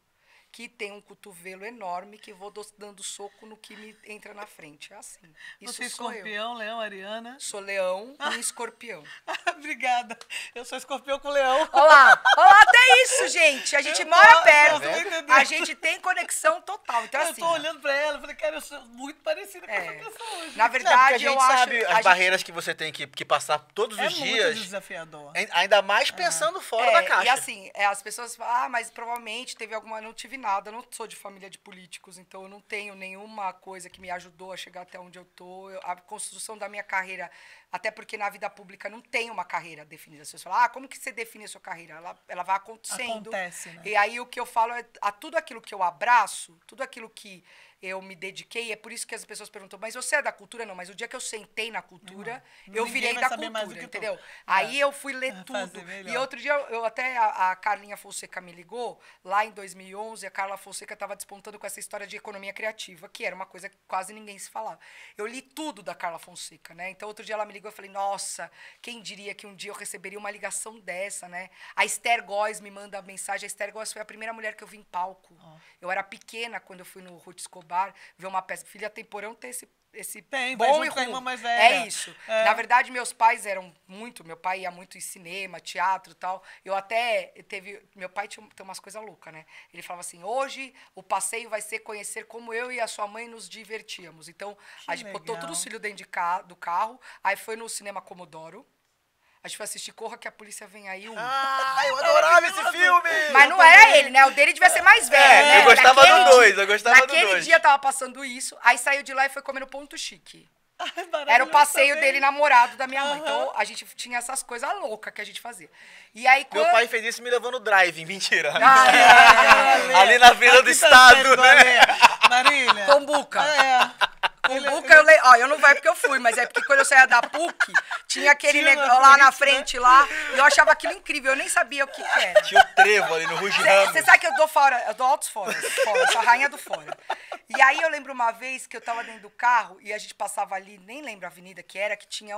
que tem um cotovelo enorme, que vou dando soco no que me entra na frente. É assim. Isso você é sou escorpião, leão, ariana? Sou leão e escorpião. Obrigada. Eu sou escorpião com leão. Olá, até isso, gente. A gente mora perto. A gente tem conexão total. Então, assim, eu tô olhando pra ela e falei, cara, eu sou muito parecida com essa pessoa hoje. Na verdade, a gente sabe as barreiras que você tem que passar todos os dias. É muito desafiador. Ainda mais pensando fora da caixa. E assim, as pessoas falam, mas provavelmente teve alguma... Não tive nada, eu não sou de família de políticos, então eu não tenho nenhuma coisa que me ajudou a chegar até onde eu tô. A construção da minha carreira, até porque na vida pública não tem uma carreira definida. As pessoas falam, como que você define a sua carreira? Ela vai acontecendo. Acontece, né? E aí o que eu falo é a tudo aquilo que eu abraço, tudo aquilo que eu me dediquei, é por isso que as pessoas perguntam, mas você é da cultura? Não, mas o dia que eu sentei na cultura, eu virei da cultura, entendeu? Aí eu fui ler tudo. E outro dia, a Carlinha Fonseca me ligou, lá em 2011, a Carla Fonseca estava despontando com essa história de economia criativa, que era uma coisa que quase ninguém se falava. Eu li tudo da Carla Fonseca, né? Então, outro dia ela me ligou e eu falei, nossa, quem diria que um dia eu receberia uma ligação dessa, né? A Esther Góes me manda a mensagem, a Esther Góes foi a primeira mulher que eu vi em palco. Eu era pequena quando eu fui no Ruth Escobar, ver uma peça. Filha Temporão tem esse bom e ruim. Mais velha. É isso. Na verdade, meus pais eram muito... Meu pai ia muito em cinema, teatro e tal. Eu até teve... Meu pai tem umas coisas loucas, né? Ele falava assim, hoje o passeio vai ser conhecer como eu e a sua mãe nos divertíamos. Então, a gente botou todos os filhos dentro do carro. Aí foi no Cinema Comodoro. A gente foi assistir Corra que a Polícia Vem Aí. Eu adorava esse filme! Mas não era ele, né? O dele devia ser mais velho, né? Eu gostava do 2, Naquele dia tava passando isso, aí saiu de lá e foi comer no Ponto Chique. Era o passeio dele namorado da minha mãe. Então, a gente tinha essas coisas loucas que a gente fazia. E aí, Meu pai fez isso me levando no drive, mentira. Ali na Vila do Estado, né? Marília. Combuca. Combuca, eu não vai porque eu fui, mas é porque quando eu saía da PUC, tinha aquele negócio lá na frente, lá, e eu achava aquilo incrível, eu nem sabia o que era. Tinha o trevo ali no Ruge Ramos. Você sabe que eu dou fora, eu dou altos fora, eu sou a rainha do fora. E aí eu lembro uma vez que eu tava dentro do carro e a gente passava ali, nem lembro a avenida que era, que tinha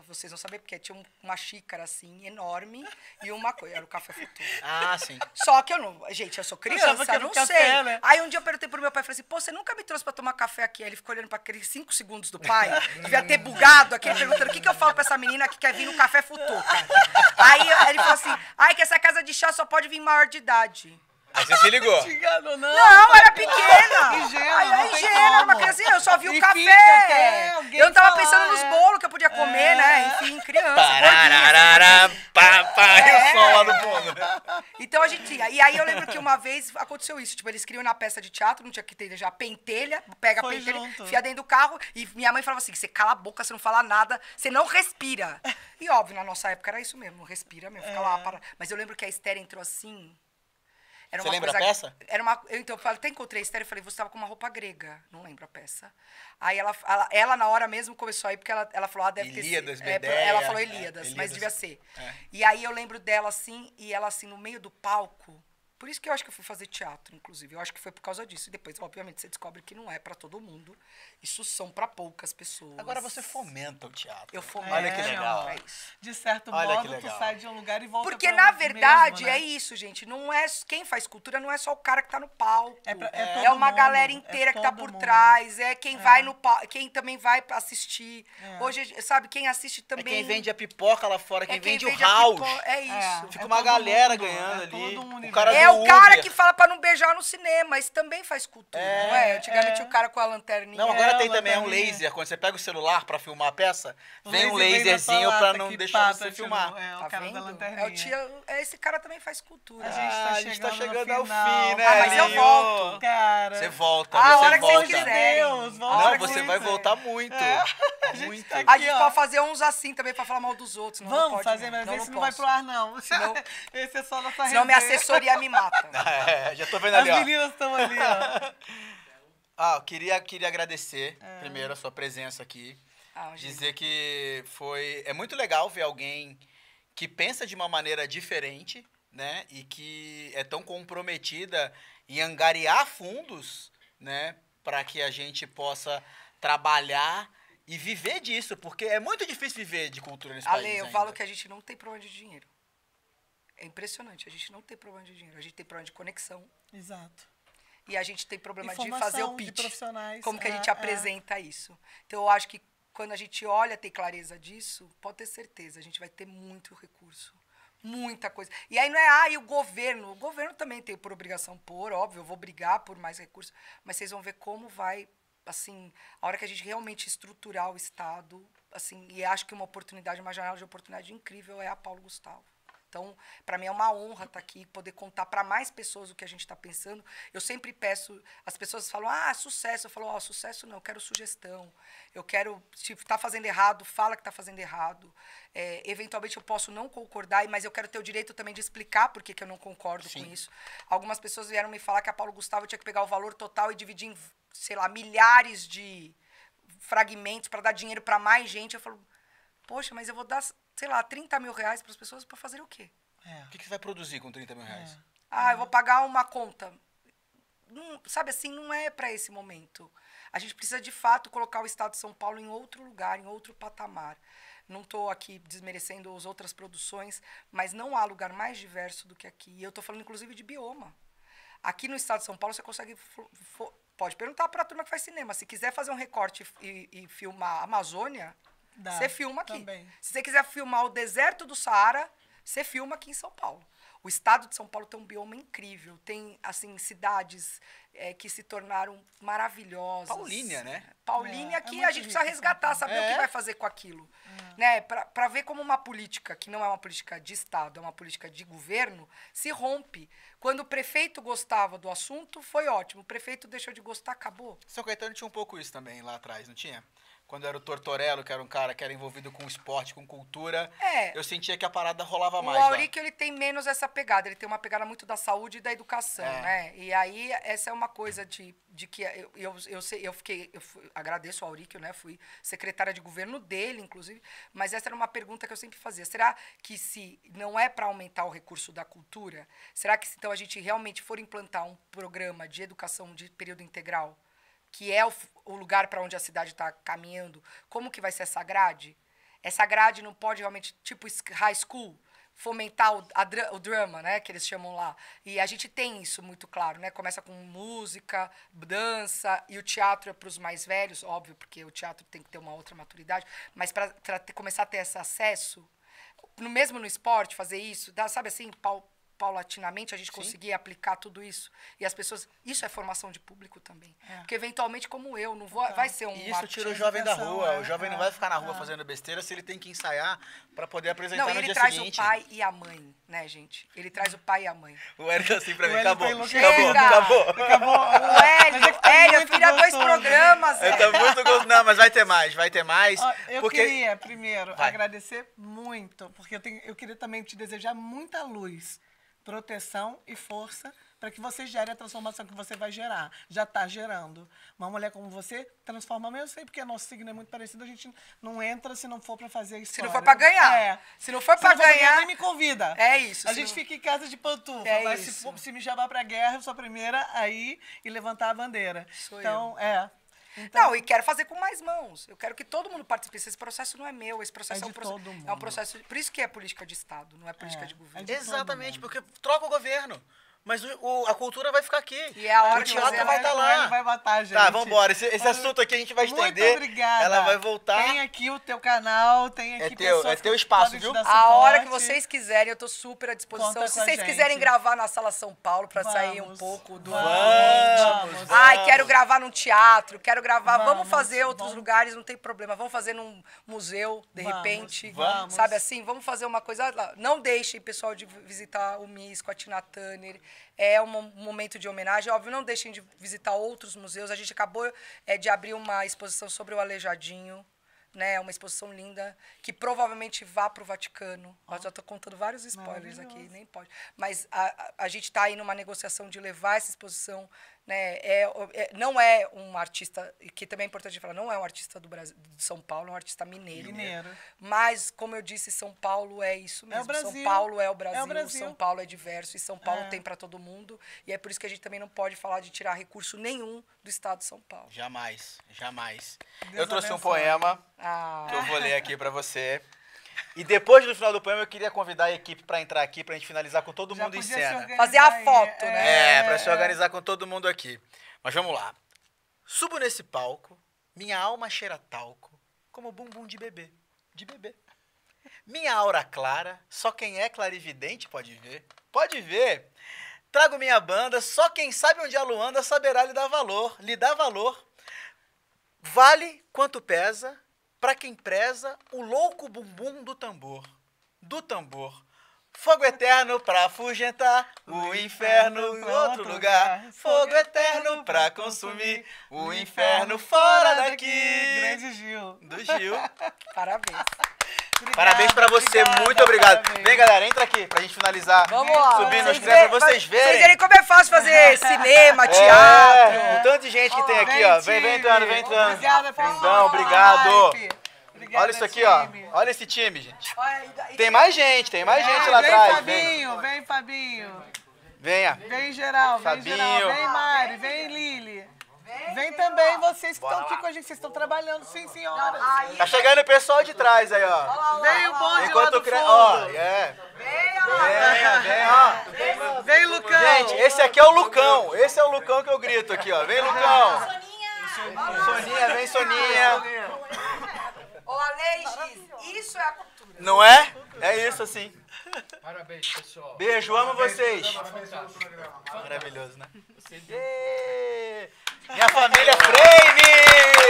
vocês vão saber porque tinha uma xícara assim, enorme, e uma coisa, era o café futuro. Ah, sim. Só que eu não, gente, eu sou criança, eu não café, sei. Né? Aí um dia eu perguntei pro meu pai, falei assim, pô, você nunca me trouxe pra tomar café aqui? Aí ele ficou olhando pra aqueles 5 segundos do pai, devia ter bugado aqui, perguntando, o que eu falo pra essa menina que quer vir no café futuro, cara? Aí ele falou assim, que essa casa de chá só pode vir maior de idade. Aí você se ligou. Não, era pequena. Ingênua, era uma criancinha, eu só vi o café. Eu tava pensando nos bolos que eu podia comer, né? Enfim, criança, gordinha. Pá, e o som lá no fundo. Então a gente ia. E aí eu lembro que uma vez aconteceu isso. Tipo, eles queriam ir na peça de teatro, não tinha que ter já pentelha, pega a Foi pentelha, junto. enfia dentro do carro. E minha mãe falava assim: você cala a boca, você não fala nada, você não respira. E óbvio, na nossa época era isso mesmo, não respira mesmo, fica lá. Mas eu lembro que a Esther entrou assim. Era Você uma lembra coisa, a peça? Era uma, então, eu até encontrei a Esther e falei, você estava com uma roupa grega. Não lembro a peça. Aí ela na hora mesmo começou a ir, porque ela falou, ah, deve Ilíadas, ter sido. Medéia, Ela falou Ilíadas, mas Ilíadas. devia ser. É. E aí eu lembro dela assim, e ela assim, no meio do palco. Por isso que eu acho que eu fui fazer teatro, inclusive. Eu acho que foi por causa disso. E depois, obviamente, você descobre que não é pra todo mundo. Isso são pra poucas pessoas. Agora você fomenta o teatro. Eu fomento. Olha que legal. É isso. De certo Olha que modo, tu legal. sai de um lugar e volta Porque, pra na mesmo, verdade, né? é isso, gente. Não é quem faz cultura não é só o cara que tá no palco. É É todo uma mundo, galera é inteira que tá todo por mundo. trás. É quem vai no palco, quem também vai assistir. É. Hoje, sabe, quem assiste É também. quem vende a pipoca lá fora, quem é vende o vende a house. É isso. Fica É uma todo galera mundo, ganhando é ali. todo um O cara universo. É do o cara Uber. que fala pra não beijar no cinema, isso também faz cultura, não é? Antigamente é. o cara com a lanterninha. Não, agora tem ela também um também. laser. Quando você pega o celular pra filmar a peça, O vem um laser vem na sua laserzinho pra lata, não que deixar pá, você tá filmar. tirando- É, o Tá cara da vendo? lanterninha. Esse cara também faz cultura. A gente tá chegando ao final. fim, né, Ah, mas eu Linho? volto. Cara. Você volta, Ah, a você hora que volta. vocês quiserem. Deus, volta Não, muito. você vai voltar muito. Muito. tá A aqui, gente ó. pode fazer uns assim também pra falar mal dos outros. Não, não Vamos pode, fazer, não. mas Não, esse não não vai posso. pro ar, não. Senão- Esse é só nossa Senão minha resenha. assessoria me mata. É, já tô vendo As ali, ó. meninas estão ali, ó. Ah, eu queria agradecer primeiro a sua presença aqui. Ah, gente. Dizer que é muito legal ver alguém que pensa de uma maneira diferente, né? E que é tão comprometida em angariar fundos, né? Para que a gente possa trabalhar e viver disso, porque é muito difícil viver de cultura nesse país Ale, eu ainda. falo que a gente não tem problema de dinheiro. É impressionante, a gente não tem problema de dinheiro. A gente tem problema de conexão Exato. e a gente tem problema de Informação, fazer o de pitch. profissionais, Como que a é, gente é. apresenta isso. Então, eu acho que quando a gente olha, tem clareza disso, pode ter certeza, a gente vai ter muito recurso. Muita coisa. E aí não é, e o governo também tem por obrigação pôr, óbvio, eu vou brigar por mais recursos, mas vocês vão ver como vai, assim, a hora que a gente realmente estruturar o Estado, assim, e acho que uma oportunidade, uma janela de oportunidade incrível é a Paulo Gustavo. Então, para mim é uma honra estar aqui, poder contar para mais pessoas o que a gente está pensando. Eu sempre peço, as pessoas falam, sucesso. Eu falo, sucesso não, eu quero sugestão. Eu quero, se está fazendo errado, fala que está fazendo errado. Eventualmente eu posso não concordar, mas eu quero ter o direito também de explicar por que eu não concordo com isso. Algumas pessoas vieram me falar que a Paulo Gustavo tinha que pegar o valor total e dividir em, sei lá, milhares de fragmentos para dar dinheiro para mais gente. Eu falo, poxa, mas eu vou dar, sei lá, 30 mil reais para as pessoas para fazer o quê? O que você vai produzir com 30 mil reais? Eu vou pagar uma conta. Não, sabe assim, não é para esse momento. A gente precisa, de fato, colocar o Estado de São Paulo em outro lugar, em outro patamar. Não estou aqui desmerecendo as outras produções, mas não há lugar mais diverso do que aqui. E eu estou falando, inclusive, de bioma. Aqui no Estado de São Paulo, você consegue... Pode perguntar para a turma que faz cinema. Se quiser fazer um recorte e filmar a Amazônia, você filma aqui. Também. Se você quiser filmar o deserto do Saara, você filma aqui em São Paulo. O estado de São Paulo tem um bioma incrível. Tem, assim, cidades que se tornaram maravilhosas. Paulínia, né? Paulínia que muito a gente precisa rico, resgatar, saber o que vai fazer com aquilo. Né? Para ver como uma política, que não é uma política de Estado, é uma política de governo, se rompe. Quando o prefeito gostava do assunto, foi ótimo. O prefeito deixou de gostar, acabou. São Caetano tinha um pouco isso também lá atrás, não tinha? Quando era o Tortorello, que era um cara que era envolvido com esporte, com cultura, eu sentia que a parada rolava mais O lá. Auric, ele tem menos essa pegada. Ele tem uma pegada muito da saúde e da educação, né? E aí, essa é uma coisa de que agradeço ao Auric, né? Fui secretária de governo dele, inclusive. Mas essa era uma pergunta que eu sempre fazia. Será que se não é para aumentar o recurso da cultura, será que se então a gente realmente for implantar um programa de educação de período integral, que é o lugar para onde a cidade está caminhando, como que vai ser essa grade? Essa grade não pode realmente, tipo high school, fomentar o drama, né, que eles chamam lá. E a gente tem isso muito claro, né? Começa com música, dança, e o teatro é para os mais velhos, óbvio, porque o teatro tem que ter uma outra maturidade, mas para começar a ter esse acesso, mesmo no esporte, fazer isso, sabe assim, paulatinamente a gente conseguir aplicar tudo isso. E as pessoas... Isso é formação de público também. Porque, eventualmente, como eu, não vou, vai ser um... E isso tira o jovem da rua. O jovem não vai ficar na rua fazendo besteira se ele tem que ensaiar para poder apresentar no dia seguinte. Não, ele traz o pai e a mãe, né, gente? Ele traz o pai e a mãe. O Hélio assim pra mim, acabou. Acabou. O Hélio, eu queria 2 programas. Tá muito gostoso. Não, mas vai ter mais, vai ter mais. Eu queria, primeiro, agradecer muito, porque eu queria também te desejar muita luz, proteção e força para que você gere a transformação que você vai gerar. Já está gerando. Uma mulher como você transforma, mas eu sei porque nosso signo é muito parecido, a gente não entra se não for para fazer isso. Se não for para ganhar. Se não for para ganhar, nem me convida. É isso. A gente fica em casa de pantufa, mas se me chamar para guerra, eu sou a primeira a ir e levantar a bandeira. Então, Não, e quero fazer com mais mãos. Eu quero que todo mundo participe. Esse processo não é meu, esse processo é um processo... Por isso que é política de Estado, não é política de governo. Exatamente, porque troca o governo. Mas a cultura vai ficar aqui. E é a hora o teatro vai estar lá. Ele vai matar, gente. Tá, vambora. Esse assunto aqui a gente vai estender. Muito obrigada. Ela vai voltar. Tem aqui o teu canal, tem aqui pessoas É teu espaço, viu? A hora que vocês quiserem, eu tô super à disposição. Se vocês quiserem gravar na Sala São Paulo pra sair um pouco do... Vamos. Ai, quero gravar num teatro, quero gravar... Vamos fazer outros lugares, não tem problema. Vamos fazer num museu, de repente. Vamos. Sabe assim? Vamos fazer uma coisa lá. Não deixem, pessoal, de visitar o MIS com a Tina Turner. É um momento de homenagem. Óbvio, não deixem de visitar outros museus. A gente acabou de abrir uma exposição sobre o Aleijadinho, né? Uma exposição linda, que provavelmente vá para o Vaticano. Eu já estou contando vários spoilers aqui, nem pode. Mas a gente está aí numa negociação de levar essa exposição, né? Não é um artista, que também é importante falar, não é um artista do Brasil, de São Paulo, é um artista mineiro. Mas, como eu disse, São Paulo é isso mesmo. São Paulo é o Brasil, São Paulo é diverso e São Paulo tem para todo mundo. E é por isso que a gente também não pode falar de tirar recurso nenhum do estado de São Paulo. Jamais, jamais. Eu trouxe um poema que eu vou ler aqui para você. E depois do final do poema, eu queria convidar a equipe para entrar aqui, pra gente finalizar com todo mundo em cena. Fazer a foto, né? Pra se organizar com todo mundo aqui. Mas vamos lá. Subo nesse palco, minha alma cheira talco, como bumbum de bebê. De bebê. Minha aura clara, só quem é clarividente pode ver. Pode ver. Trago minha banda, só quem sabe onde a Luanda saberá lhe dar valor. Lhe dá valor. Vale quanto pesa... Pra quem preza o louco bumbum do tambor. Do tambor. Fogo eterno pra afugentar o inferno em outro lugar. Fogo eterno pra consumir o inferno fora daqui. Grande Gil. Do Gil. Parabéns. Parabéns pra você, muito obrigado. Vem, galera, entra aqui pra gente finalizar. Vamos lá. Subir nos créditos pra vocês verem. Vocês verem como é fácil fazer cinema, teatro. O tanto de gente que tem aqui, ó. Vem entrando, vem entrando. Obrigada, Lindão, obrigado. Obrigada, olha isso aqui, ó. Olha esse time, gente. Tem mais gente lá atrás. Vem, Fabinho. Venha. Vem, geral, vem, Mari, vem, Lili. Vem também vocês que estão aqui com a gente, vocês estão trabalhando, sim, senhora. Tá chegando o pessoal de trás aí, ó. Vem o bonde enquanto lá do fundo. Ó, Vem, Vem, Lucão. Gente, esse aqui é o Lucão. Esse é o Lucão que eu grito aqui, ó. Vem, Lucão. Soninha, vem, Soninha. Ô, Aleixis, isso é a cultura. Não é? É isso, assim. Parabéns, pessoal. Beijo, amo vocês. Maravilhoso, né? Minha família Frame!